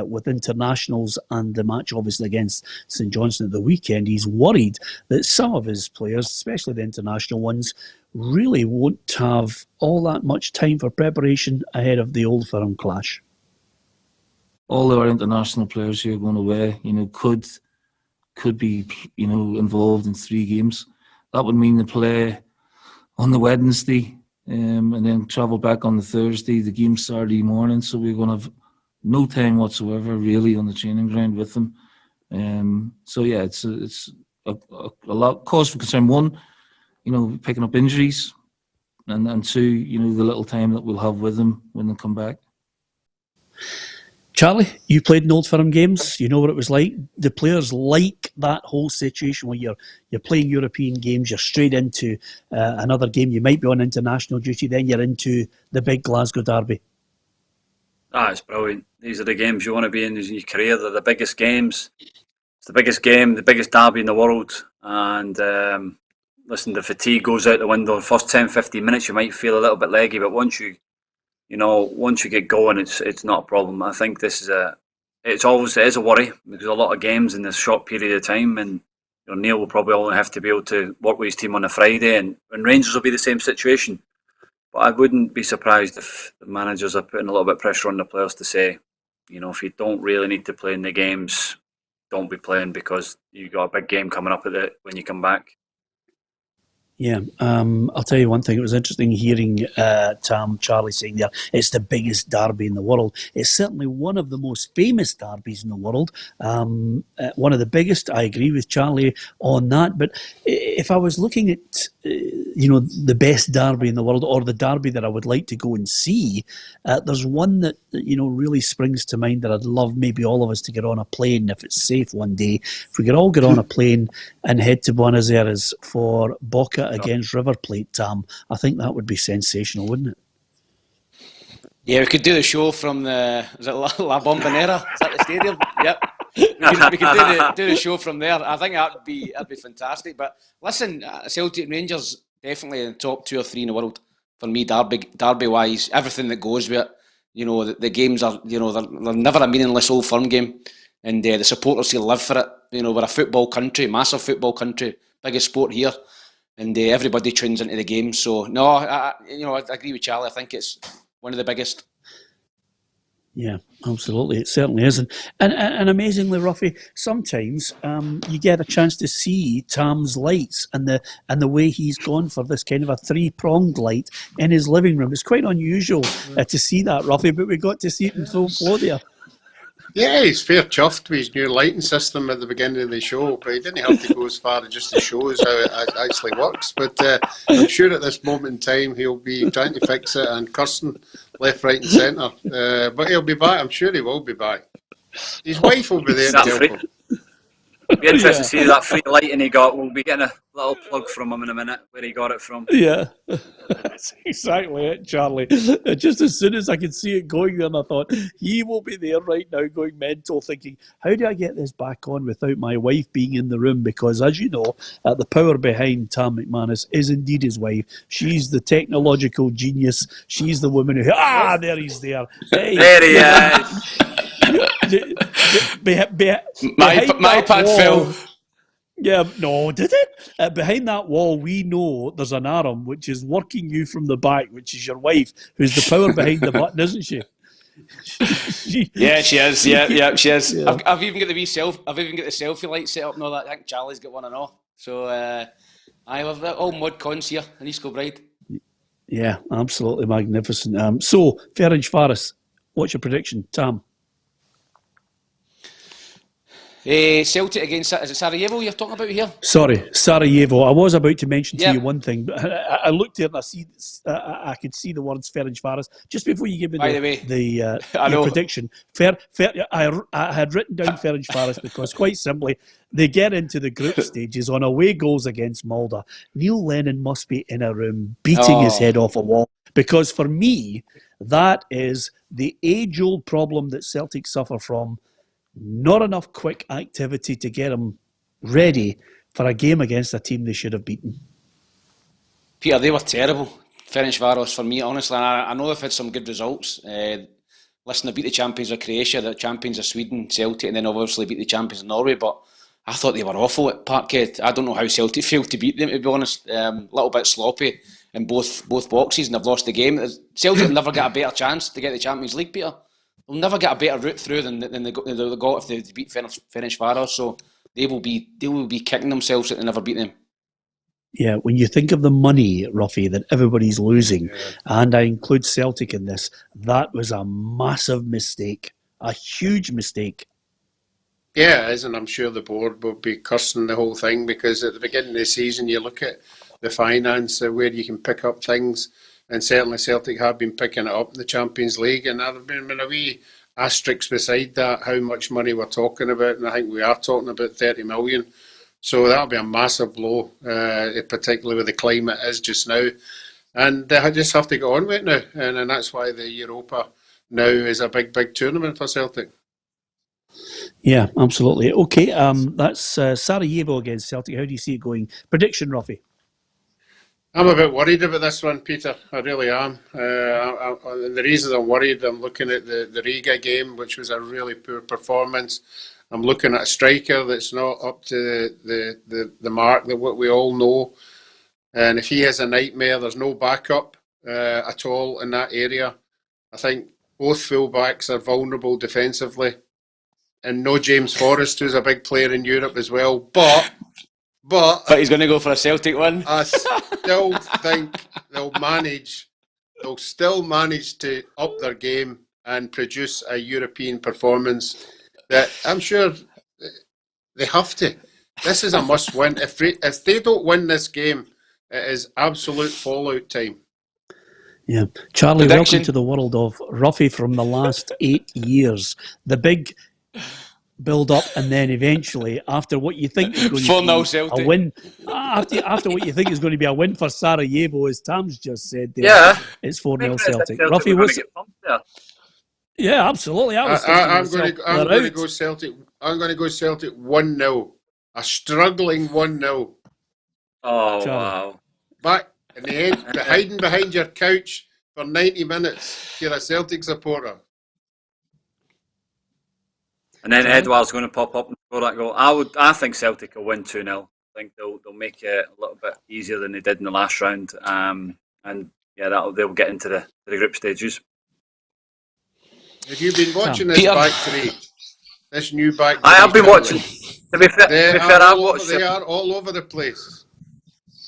with internationals and the match obviously against St Johnstone at the weekend. He's worried that some of his players, especially the international ones, really won't have all that much time for preparation ahead of the Old Firm clash. All our international players who are going away, could be, involved in 3 games. That would mean they play on the Wednesday and then travel back on the Thursday, the game Saturday morning. So we're going to have no time whatsoever really on the training ground with them. It's a lot cause for concern. One, picking up injuries, and 2, the little time that we'll have with them when they come back. Charlie, you played in Old Firm games. You know what it was like. The players like that whole situation where you're playing European games, you're straight into another game. You might be on international duty, then you're into the big Glasgow derby. It's brilliant. These are the games you want to be in your career. They're the biggest games. It's the biggest game, the biggest derby in the world. And listen, the fatigue goes out the window. The first 10, 15 minutes you might feel a little bit leggy, but once you get going, it's not a problem. I think it is a worry because a lot of games in this short period of time, and Neil will probably only have to be able to work with his team on a Friday, and Rangers will be the same situation. But I wouldn't be surprised if the managers are putting a little bit of pressure on the players to say, if you don't really need to play in the games, don't be playing because you've got a big game coming up when you come back. Yeah, I'll tell you one thing. It was interesting hearing Charlie saying there, it's the biggest derby in the world. It's certainly one of the most famous derbies in the world. One of the biggest. I agree with Charlie on that. But if I was looking at, the best derby in the world or the derby that I would like to go and see, there's one that, really springs to mind that I'd love maybe all of us to get on a plane if it's safe one day. If we could all get on a plane and head to Buenos Aires for Boca against River Plate, Tam, I think that would be sensational, wouldn't it? Yeah, we could do the show from is it La Bombonera? Is that the stadium? Yep. We could do the show from there. I think that'd be fantastic. But listen, Celtic Rangers definitely in the top 2 or 3 in the world for me, derby wise. Everything that goes with it. The games are they're never a meaningless Old Firm game, and the supporters here live for it. We're a football country, massive football country, biggest sport here. And everybody tunes into the game. So, no, I agree with Charlie. I think it's one of the biggest. Yeah, absolutely. It certainly is. And amazingly, Roughie, sometimes you get a chance to see Tam's lights and the way he's gone for this kind of a 3-pronged light in his living room. It's quite unusual to see that, Roughie, but we got to see it in full flow there. Yeah, he's fair chuffed with his new lighting system at the beginning of the show, but he didn't have to go as far as just to show us how it actually works. But I'm sure at this moment in time he'll be trying to fix it and cursing left, right and centre. But he'll be back. I'm sure he will be back. His wife will be there to help him. It'll be interesting to see that free lighting he got. We'll be getting a little plug from him in a minute, where he got it from. Yeah, that's exactly it, Charlie. Just as soon as I could see it going there, I thought, he will be there right now going mental, thinking, how do I get this back on without my wife being in the room? Because as you know, the power behind Tam McManus is indeed his wife. She's the technological genius. She's the woman who, there he's there. Hey. There he is. My pad fell. Yeah, no, did it? Behind that wall, we know there's an arm which is working you from the back, which is your wife, who's the power behind the button, isn't she? Yeah, she is. Yeah, she is. Yeah. I've even got the selfie light set up and all that. I think Charlie's got one and all. So I have all mod cons here in East Kilbride. Yeah, absolutely magnificent. So, Ferenc Faris, what's your prediction, Tam? Celtic against, is it Sarajevo you're talking about here? Sorry, Sarajevo. I was about to mention to Yep. you one thing, but I looked here and I could see the words Ferencvaros. Just before you give me By the way, I your know. prediction, I had written down Ferencvaros because quite simply, they get into the group stages on away goals against Mulder. Neil Lennon must be in a room beating his head off a wall, because for me, that is the age-old problem that Celtic suffer from. Not enough quick activity to get them ready for a game against a team they should have beaten. Peter, they were terrible. Ferencvaros, for me, honestly. And I know they've had some good results. Listen, they beat the champions of Croatia, the champions of Sweden, Celtic, and then obviously beat the champions of Norway. But I thought they were awful at Parkhead. I don't know how Celtic failed to beat them, to be honest. A little bit sloppy in both boxes, and they've lost the game. Celtic will never get a better chance to get the Champions League, Peter. They'll never get a better route through than they got if they beat Ferencvaros. So they will be kicking themselves that they never beat them. Yeah, when you think of the money, Roughie, that everybody's losing, and I include Celtic in this, that was a massive mistake, a huge mistake. Yeah, it is, and I'm sure the board will be cursing the whole thing, because at the beginning of the season you look at the finance, where you can pick up things, and certainly Celtic have been picking it up in the Champions League, and there have been a wee asterisk beside that, how much money we're talking about, and I think we are talking about 30 million. So that'll be a massive blow, particularly with the climate is just now. And they just have to go on with it now, and that's why the Europa now is a big, big tournament for Celtic. Yeah, absolutely. Okay, that's Sarajevo against Celtic. How do you see it going? Prediction, Roughie? I'm a bit worried about this one, Peter. I really am. And the reason I'm worried, I'm looking at the Riga game, which was a really poor performance. I'm looking at a striker that's not up to the mark that what we all know. And if he has a nightmare, there's no backup at all in that area. I think both fullbacks are vulnerable defensively. And no James Forrest, who's a big player in Europe as well. But he's going to go for a Celtic one. I still think they'll still manage to up their game and produce a European performance that I'm sure they have to. This is a must-win. If they don't win this game, it is absolute fallout time. Yeah. Charlie, Prediction. welcome to the world of Roughie from the last 8 years. The big build-up, and then eventually, after what you think is going to be Celtic. a win, after what you think is going to be a win for Sarajevo, as Tam's just said there, it's 4-0 Celtic. Roughie, what's it? Yeah, absolutely. I'm going to go Celtic. I'm going to go Celtic 1-0. A struggling 1-0. Oh, Charlie. wow. Back in the end, hiding behind your couch for 90 minutes. You're a Celtic supporter. And then Edouard's going to pop up and score that goal. I think Celtic will win 2-0. I think they'll make it a little bit easier than they did in the last round. And yeah, they'll get into the group stages. Have you been watching this back three? This new back three? I have been watching. To be fair, they are all over the place.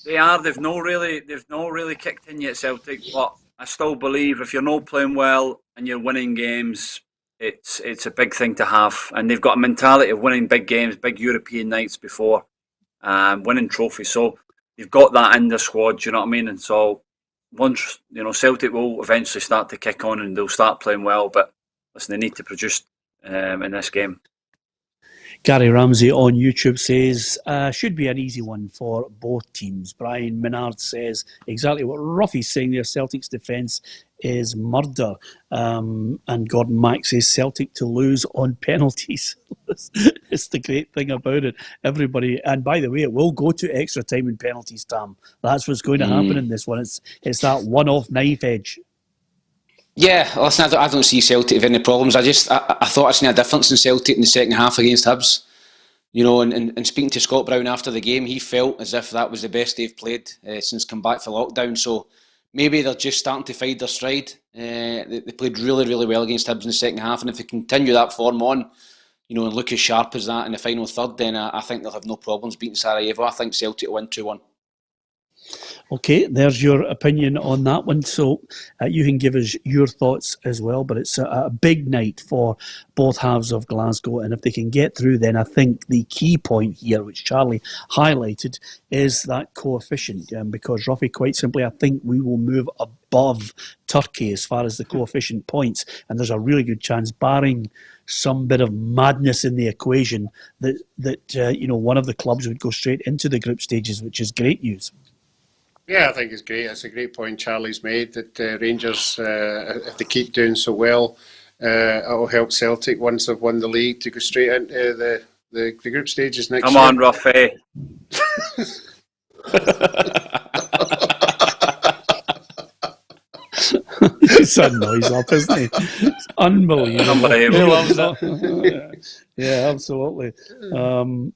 They are. They've not really kicked in yet, Celtic. But I still believe if you're not playing well and you're winning games, it's a big thing to have. And they've got a mentality of winning big games, big European nights before, winning trophies. So you've got that in the squad. You know what I mean? And so once Celtic will eventually start to kick on and they'll start playing well. But listen, they need to produce in this game. Gary Ramsey on YouTube says, should be an easy one for both teams. Brian Menard says exactly what Ruffy's saying there. Celtic's defence is murder. And Gordon Mack says Celtic to lose on penalties. It's the great thing about it. Everybody, and by the way, it will go to extra time and penalties, Tam. That's what's going to happen in this one. It's that one-off knife edge. Yeah, listen, I don't see Celtic have any problems. I thought I seen a difference in Celtic in the second half against Hibs. And speaking to Scott Brown after the game, he felt as if that was the best they've played since come back for lockdown. So maybe they're just starting to find their stride. They played really, really well against Hibs in the second half, and if they continue that form on, and look as sharp as that in the final third, then I think they'll have no problems beating Sarajevo. I think Celtic will win 2-1. Okay, there's your opinion on that one. So you can give us your thoughts as well. But it's a big night for both halves of Glasgow. And if they can get through, then I think the key point here, which Charlie highlighted, is that coefficient. Because, Roughie, quite simply, I think we will move above Turkey as far as the coefficient points. And there's a really good chance, barring some bit of madness in the equation, that one of the clubs would go straight into the group stages, which is great news. Yeah, I think it's great. It's a great point Charlie's made, that Rangers, if they keep doing so well, it'll help Celtic, once they've won the league, to go straight into the group stages next year. Come on, Roughie. It's a noise up, isn't he? It's unbelievable. He loves it. Yeah, absolutely.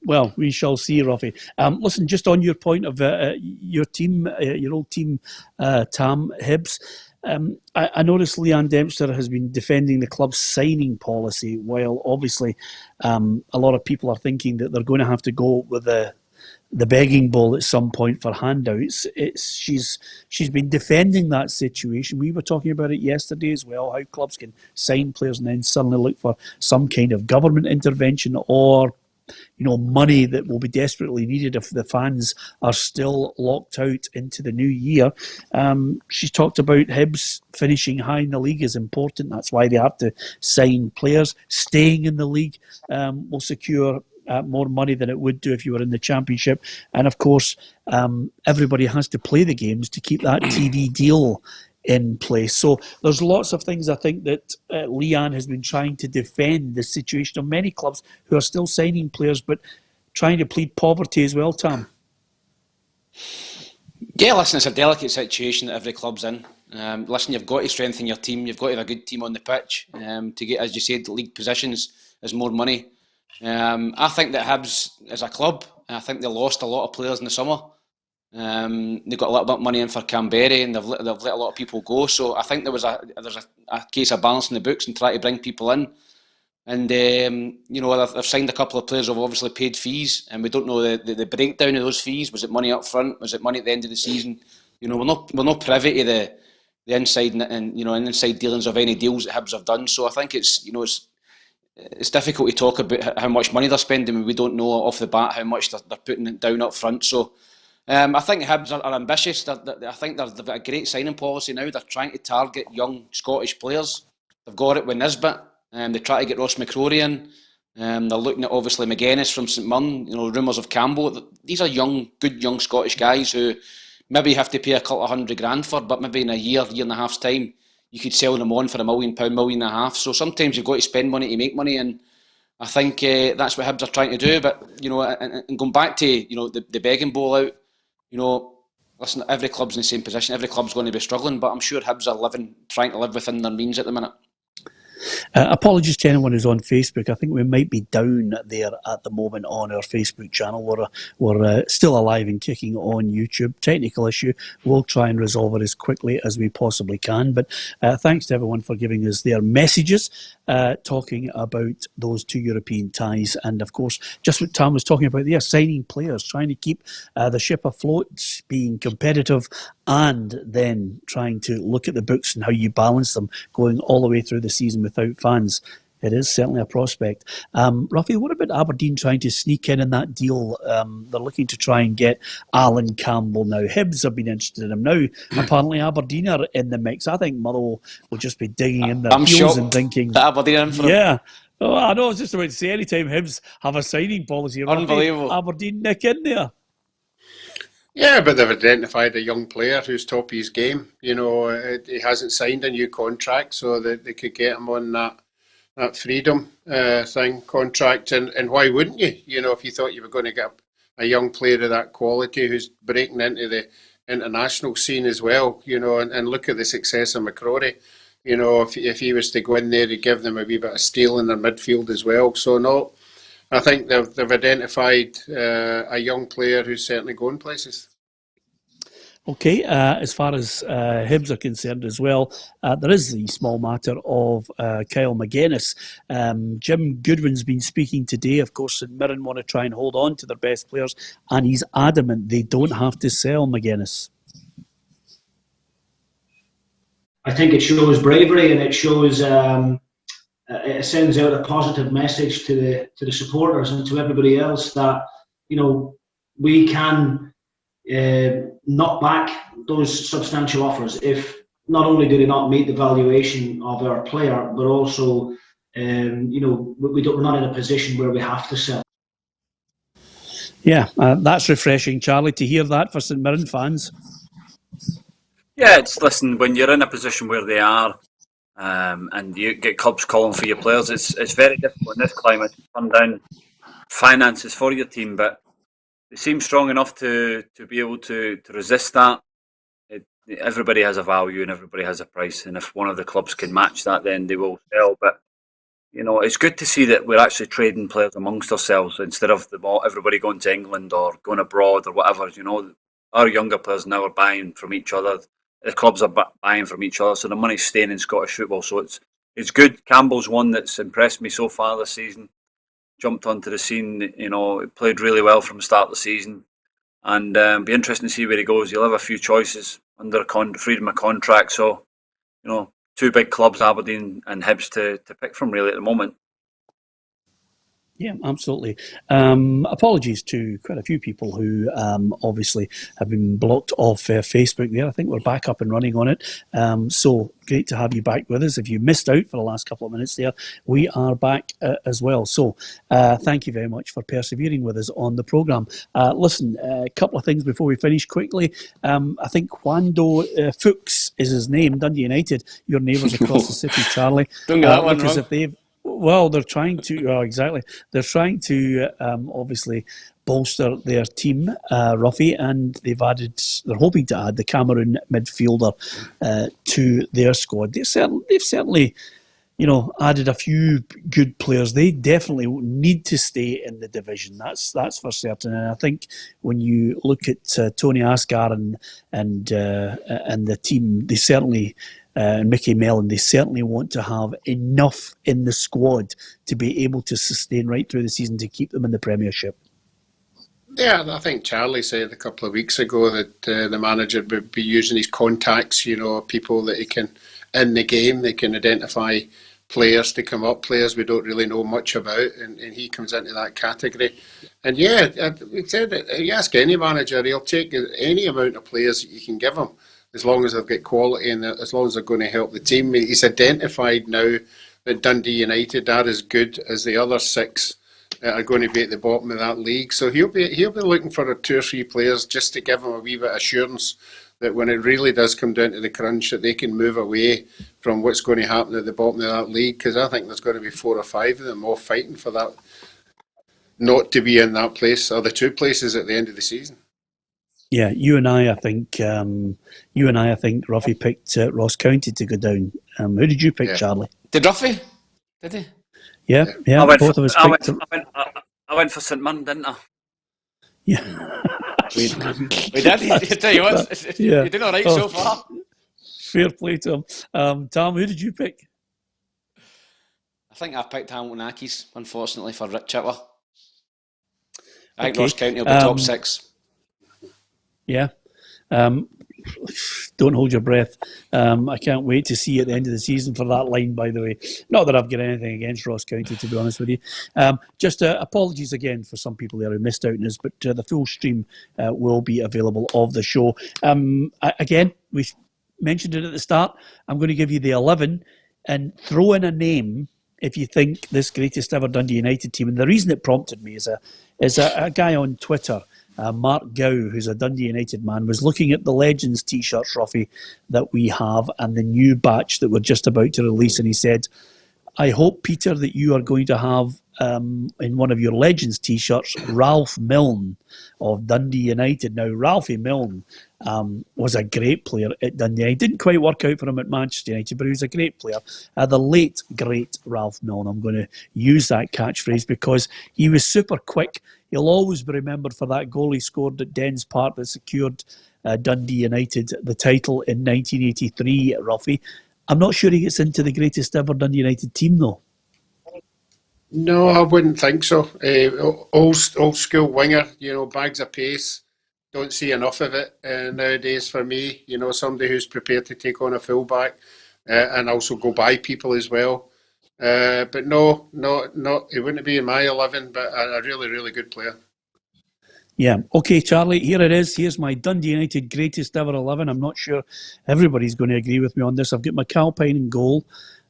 Well, we shall see, Roughie. Listen, just on your point of your team, your old team, Tam Hibs, I noticed Leanne Dempster has been defending the club's signing policy, while obviously a lot of people are thinking that they're going to have to go with the begging bowl at some point for handouts. She's been defending that situation. We were talking about it yesterday as well, how clubs can sign players and then suddenly look for some kind of government intervention or money that will be desperately needed if the fans are still locked out into the new year. She's talked about Hibs finishing high in the league is important. That's why they have to sign players. Staying in the league will secure more money than it would do if you were in the Championship. And of course, everybody has to play the games to keep that TV deal in place. So there's lots of things I think that Leanne has been trying to defend the situation of many clubs who are still signing players, but trying to plead poverty as well, Tam. Yeah, listen, it's a delicate situation that every club's in. Listen, you've got to strengthen your team. You've got to have a good team on the pitch to get, as you said, league positions is more money. I think that Hibs, as a club, I think they lost a lot of players in the summer. They got a little bit of money in for Canberra, and they've let a lot of people go. So I think there's a case of balancing the books and trying to bring people in. And they've signed a couple of players who've obviously paid fees, and we don't know the breakdown of those fees. Was it money up front? Was it money at the end of the season? We're not privy to the inside and inside dealings of any deals that Hibs have done. So I think it's difficult to talk about how much money they're spending when we don't know off the bat how much they're putting it down up front. So I think Hibs are ambitious. I think they've got a great signing policy now. They're trying to target young Scottish players. They've got it with Nisbet. They try to get Ross McCrory in. They're looking at obviously McManus from St Mirren. Rumours of Campbell. These are good young Scottish guys who maybe have to pay a couple of $100,000 for, but maybe in a year and a half's time, you could sell them on for £1 million, £1.5 million. So sometimes you've got to spend money to make money, and I think that's what Hibs are trying to do. But and going back to the begging bowl out, listen, every club's in the same position. Every club's going to be struggling, but I'm sure Hibs are trying to live within their means at the minute. Apologies to anyone who's on Facebook. I think we might be down there at the moment on our Facebook channel. We're still alive and kicking on YouTube. Technical issue. We'll try and resolve it as quickly as we possibly can. But thanks to everyone for giving us their messages, talking about those two European ties. And of course, just what Tam was talking about there, signing players, trying to keep the ship afloat, being competitive, and then trying to look at the books and how you balance them going all the way through the season without fans. It is certainly a prospect. Roughie, what about Aberdeen trying to sneak in that deal? They're looking to try and get Alan Campbell now. Hibs have been interested in him. Now, apparently Aberdeen are in the mix. I think Motherwell will just be digging in their heels and thinking... Aberdeen in for him. Yeah. Oh, I know, I was just about to say, anytime Hibs have a signing policy, unbelievable. Aberdeen nick in there. Yeah, but they've identified a young player who's top of his game. He hasn't signed a new contract, so that they could get him on that freedom contract. And why wouldn't you? If you thought you were going to get a young player of that quality who's breaking into the international scene as well, and look at the success of McCrory. If he was to go in there, he'd give them a wee bit of steel in their midfield as well. So no, I think they've identified a young player who's certainly going places. Okay, as far as Hibs are concerned as well, there is the small matter of Kyle McGuinness. Jim Goodwin's been speaking today. Of course, St Mirren want to try and hold on to their best players, and he's adamant they don't have to sell McGuinness. I think it shows bravery, and it shows it sends out a positive message to the supporters and to everybody else that we can knock back those substantial offers if not only do they not meet the valuation of our player, but also we're not in a position where we have to sell. Yeah, that's refreshing, Charlie, to hear that for St Mirren fans. Yeah, listen, when you're in a position where they are, and you get clubs calling for your players, it's very difficult in this climate to turn down finances for your team, but they seem strong enough to be able to resist that. Everybody has a value and everybody has a price, and if one of the clubs can match that, then they will sell. But it's good to see that we're actually trading players amongst ourselves instead of everybody going to England or going abroad or whatever. Our younger players now are buying from each other. The clubs are buying from each other, so the money's staying in Scottish football. So it's good. Campbell's one that's impressed me so far this season. Jumped onto the scene, played really well from the start of the season, and be interesting to see where he goes. He'll have a few choices under freedom of contract. So, two big clubs, Aberdeen and Hibs, to pick from really at the moment. Yeah, absolutely. Apologies to quite a few people who obviously have been blocked off Facebook there. I think we're back up and running on it. So great to have you back with us. If you missed out for the last couple of minutes there, we are back as well. So thank you very much for persevering with us on the programme. Listen, a couple of things before we finish quickly. I think Juando Fuchs is his name, Dundee United, your neighbours across the city, Charlie. Don't get that one wrong. If they've they're trying to, exactly. They're trying to obviously bolster their team, Roughie, and they're hoping to add the Cameroon midfielder to their squad. They've certainly, added a few good players. They definitely need to stay in the division. That's for certain. And I think when you look at Tony Asghar and the team, they certainly. Mickey Mellon, they certainly want to have enough in the squad to be able to sustain right through the season to keep them in the Premiership. Yeah, I think Charlie said a couple of weeks ago that the manager would be using his contacts, people that he can, in the game, they can identify players to come up, players we don't really know much about, and he comes into that category. And yeah, we said that you ask any manager, he'll take any amount of players that you can give him, as long as they've got quality and as long as they're going to help the team. He's identified now that Dundee United are as good as the other six that are going to be at the bottom of that league. So he'll be looking for 2 or 3 players just to give them a wee bit of assurance that when it really does come down to the crunch, that they can move away from what's going to happen at the bottom of that league. Because I think there's going to be 4 or 5 of them all fighting for that, not to be in that place or the 2 places at the end of the season. Yeah, you and I think Roughie picked Ross County to go down. Who did you pick, Charlie? Did Roughie? Did he? Yeah. Both of us picked him. I went for St Mirren, didn't I? Yeah. we did. I tell you what, you're doing all right so far. Fair play to him. Tam, who did you pick? I think I've picked Hamilton Accies, unfortunately, for Rick Chipper. I think Ross County will be top 6. Yeah. Don't hold your breath. I can't wait to see at the end of the season for that line, by the way. Not that I've got anything against Ross County, to be honest with you. Just apologies again for some people there who missed out on this, but the full stream will be available of the show. Again, we mentioned it at the start. I'm going to give you the 11 and throw in a name if you think this greatest ever Dundee United team. And the reason it prompted me is a guy on Twitter, Mark Gow, who's a Dundee United man, was looking at the Legends T-shirts, Roughie, that we have and the new batch that we're just about to release. And he said, I hope, Peter, that you are going to have in one of your Legends T-shirts, Ralph Milne of Dundee United. Now, Ralphie Milne was a great player at Dundee. It didn't quite work out for him at Manchester United, but he was a great player. The late, great Ralph Milne. I'm going to use that catchphrase because he was super quick. He'll always be remembered for that goal he scored at Dens Park that secured Dundee United the title in 1983, Roughie. I'm not sure he gets into the greatest ever Dundee United team, though. No, I wouldn't think so. Old school winger, bags of pace, don't see enough of it nowadays for me. You know, somebody who's prepared to take on a fullback and also go by people as well. But no, it wouldn't be in my 11, but a really, really good player. Yeah. Okay, Charlie, here it is. Here's my Dundee United greatest ever 11. I'm not sure everybody's going to agree with me on this. I've got McAlpine in goal.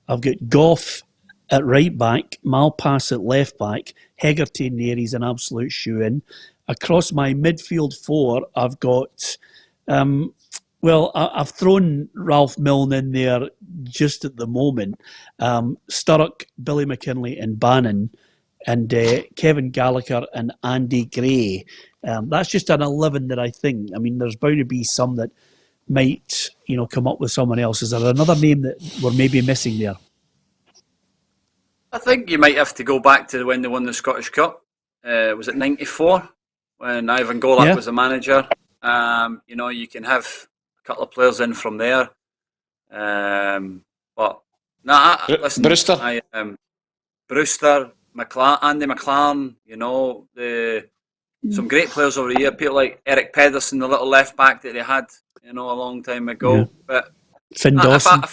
I've got Gough at right back, Malpass at left back, Hegarty and Nary's an absolute shoe-in. Across my midfield four, I've got... I've thrown Ralph Milne in there just at the moment. Sturrock, Billy McKinlay and Bannon, and Kevin Gallagher and Andy Gray. That's just an 11 that I think. I mean, there's bound to be some that might, come up with someone else. Is there another name that we're maybe missing there? I think you might have to go back to when they won the Scottish Cup. Was it 94 when Ivan Golak was the manager? You can have a couple of players in from there. Listen, Brewster, Brewster, Andy McLaren. Some great players over the year. People like Eric Pedersen, the little left back that they had, a long time ago. Yeah. But Finn Dawson. If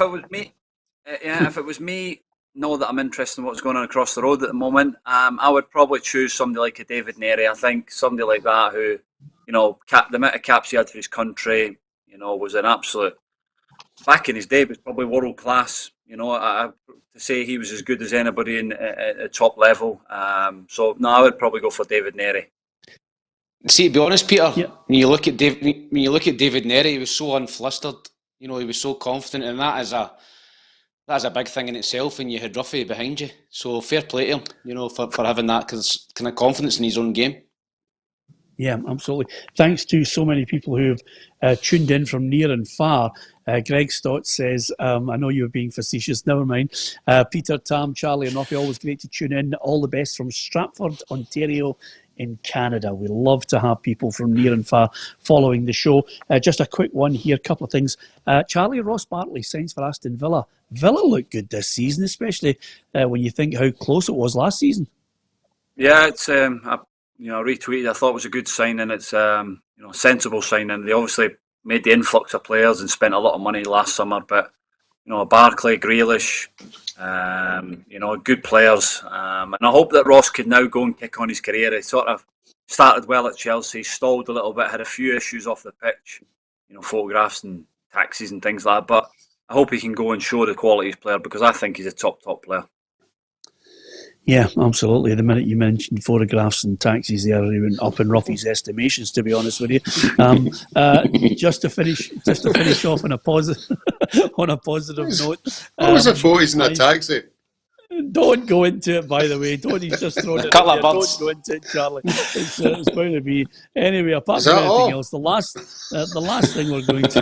it was me. Know that I'm interested in what's going on across the road at the moment. I would probably choose somebody like a David Neri. I think somebody like that who, the amount of caps he had for his country, was an absolute. Back in his day, was probably world class. To say he was as good as anybody at the top level. I would probably go for David Neri. See, to be honest, Peter, when you look at David Neri, he was so unflustered. He was so confident, and that's a big thing in itself, and you had Roughie behind you. So fair play to him, for having that kind of confidence in his own game. Yeah, absolutely. Thanks to so many people who've tuned in from near and far. Greg Stott says, I know you're being facetious, never mind. Peter, Tam, Charlie and Roughie, always great to tune in. All the best from Stratford, Ontario in Canada. We love to have people from near and far following the show. Just a quick one here, a couple of things. Charlie, Ross Bartley signs for Aston Villa. Villa looked good this season, especially when you think how close it was last season. Yeah, it's I retweeted. I thought it was a good signing. It's sensible signing. They obviously made the influx of players and spent a lot of money last summer, but Barkley, Grealish, good players. And I hope that Ross can now go and kick on his career. He sort of started well at Chelsea, stalled a little bit, had a few issues off the pitch, photographs and taxis and things like that. But I hope he can go and show the quality of his player, because I think he's a top player. Yeah, absolutely. The minute you mentioned photographs and taxis there, he went up in Roughie's estimations, to be honest with you. Just to finish off on a positive note. What was it for? He's in a taxi. Don't go into it, by the way. He's just thrown it out there. Don't go into it, Charlie. It's going to be... Anyway, apart from anything else, the last thing we're going to...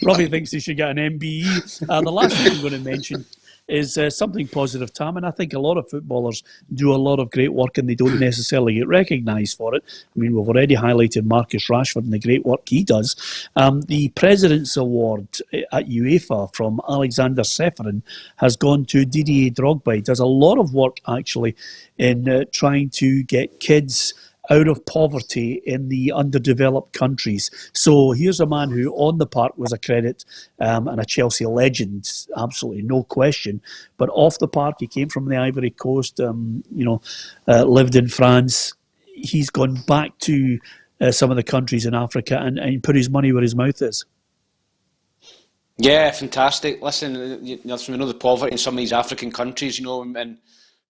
Roughie thinks he should get an MBE. The last thing I'm going to mention is something positive, Tam, and I think a lot of footballers do a lot of great work and they don't necessarily get recognised for it. I mean, we've already highlighted Marcus Rashford and the great work he does. The President's Award at UEFA from Alexander Seferin has gone to Didier Drogba. He does a lot of work, actually, in trying to get kids out of poverty in the underdeveloped countries. So here's a man who on the park was a credit and a Chelsea legend, absolutely no question. But off the park, he came from the Ivory Coast, lived in France. He's gone back to some of the countries in Africa and put his money where his mouth is. Yeah, fantastic. Listen, we know the poverty in some of these African countries, and when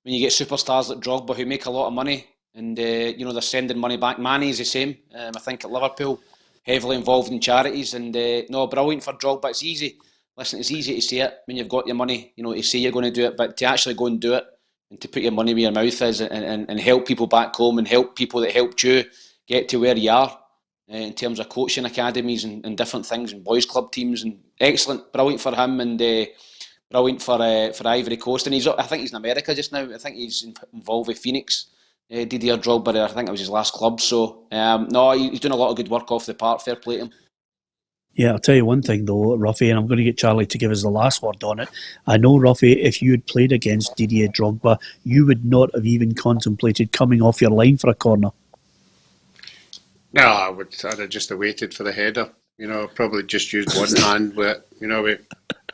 you get superstars like Drogba who make a lot of money, and they're sending money back. Mane's the same. I think at Liverpool, heavily involved in charities, and brilliant for Drogba. It's easy. Listen, it's easy to say it when you've got your money, to say you're going to do it, but to actually go and do it and to put your money where your mouth is and help people back home and help people that helped you get to where you are in terms of coaching academies and different things and boys club teams, and excellent, brilliant for him, and brilliant for Ivory Coast, and I think he's in America just now. I think he's involved with Phoenix. Didier Drogba, I think it was his last club. So, he's doing a lot of good work off the park. Fair play to him. Yeah, I'll tell you one thing though, Roughie, and I'm going to get Charlie to give us the last word on it. I know, Roughie, if you had played against Didier Drogba, you would not have even contemplated coming off your line for a corner. No, I'd have just waited for the header. Probably just used one hand, but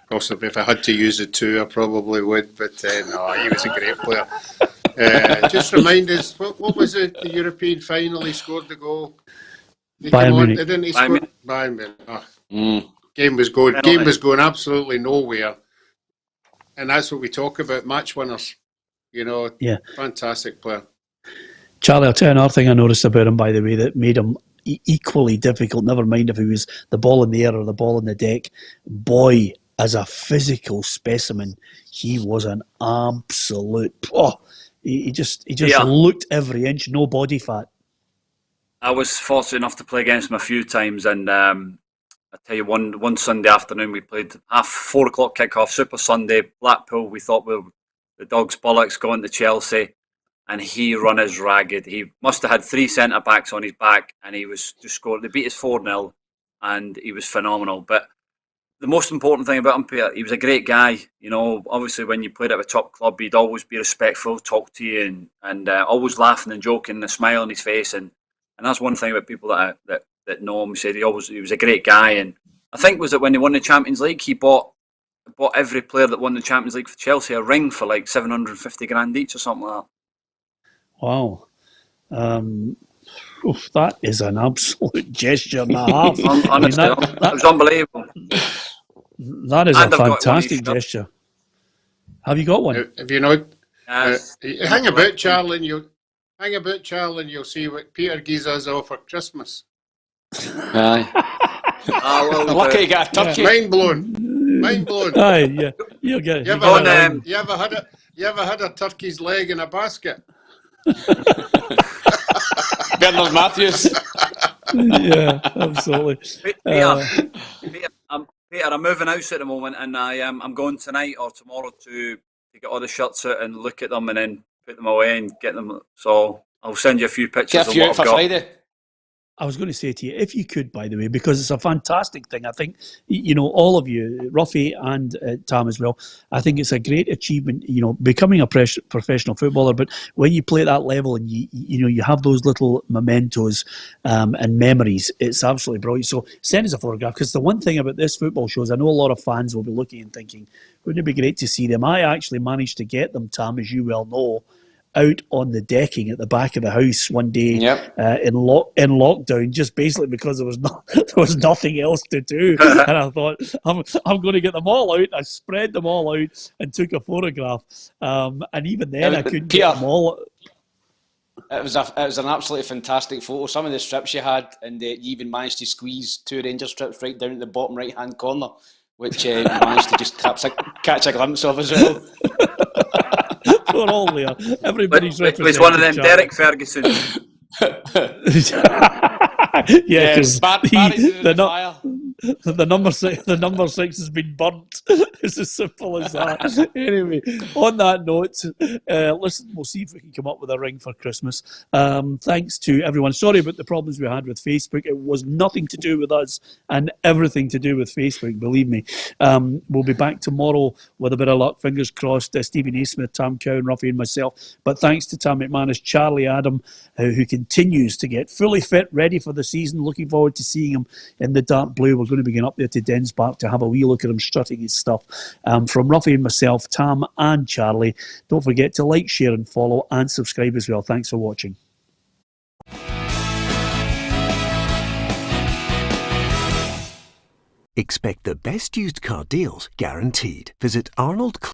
possibly if I had to use it two, I probably would. But no, he was a great player. Just remind us, what was it? The European final, he scored the goal. Bayern Munich. Didn't he score? Bayern Munich. Game was going absolutely nowhere, and that's what we talk about, match winners. Fantastic player. Charlie, I'll tell you another thing I noticed about him, by the way, that made him equally difficult. Never mind if he was the ball in the air or the ball in the deck. Boy, as a physical specimen, he was an absolute. He just looked every inch, no body fat. I was fortunate enough to play against him a few times, and I tell you, one Sunday afternoon we played 4 o'clock kickoff, Super Sunday, Blackpool. We thought we were the dog's bollocks going to Chelsea. And he run us ragged. He must have had 3 centre-backs on his back, and he was just scored. They beat us 4-0, and he was phenomenal. But the most important thing about him, Peter, he was a great guy. Obviously when you played at a top club, he'd always be respectful, talk to you, and always laughing and joking, and a smile on his face. And that's one thing about people that know him. Said he was a great guy. And I think was that when he won the Champions League, he bought every player that won the Champions League for Chelsea a ring for like 750 grand each or something like that. Wow. That is an absolute gesture and a half. Honestly, that was unbelievable. That is a fantastic gesture. Have you got one? Have you not? Hang about, Charlie, and you'll see what Peter gives us all for Christmas. Lucky you got a turkey. Mind blown. Aye, yeah. You'll get it. You ever had a turkey's leg in a basket? Bernard Matthews. Yeah, absolutely. Peter, I'm moving house at the moment, and I'm going tonight or tomorrow to get all the shirts out and look at them, and then put them away and get them. So I'll send you a few pictures of what I've got. Friday. I was going to say to you, if you could, by the way, because it's a fantastic thing. I think, all of you, Roughie and Tam as well, I think it's a great achievement, becoming a professional footballer. But when you play at that level and you have those little mementos and memories, it's absolutely brilliant. So send us a photograph, because the one thing about this football show is I know a lot of fans will be looking and thinking, wouldn't it be great to see them? I actually managed to get them, Tam, as you well know, out on the decking at the back of the house one day in lockdown, just basically because there was nothing else to do. And I thought, I'm going to get them all out. I spread them all out and took a photograph. And even then, I couldn't get them all. It was an absolutely fantastic photo. Some of the strips you had, and you even managed to squeeze 2 Rangers strips right down at the bottom right-hand corner, which you managed to just catch a glimpse of as well. We're all there. Everybody's represented. It was one of them Derek Ferguson. Yeah, because the number 6 has been burnt. It's as simple as that. Anyway, on that note, listen, we'll see if we can come up with a ring for Christmas. Thanks to everyone. Sorry about the problems we had with Facebook. It was nothing to do with us and everything to do with Facebook, believe me. We'll be back tomorrow with a bit of luck. Fingers crossed. Steven Naismith, Tam Cowan, Roughie and myself. But thanks to Tam McManus, Charlie Adam, who continues to get fully fit, ready for the season. Looking forward to seeing him in the dark blue. We're going to be going up there to Dens Park to have a wee look at him strutting his stuff. From Roughie and myself, Tam and Charlie, don't forget to like, share and follow and subscribe as well. Thanks for watching. Expect the best used car deals guaranteed. Visit Arnold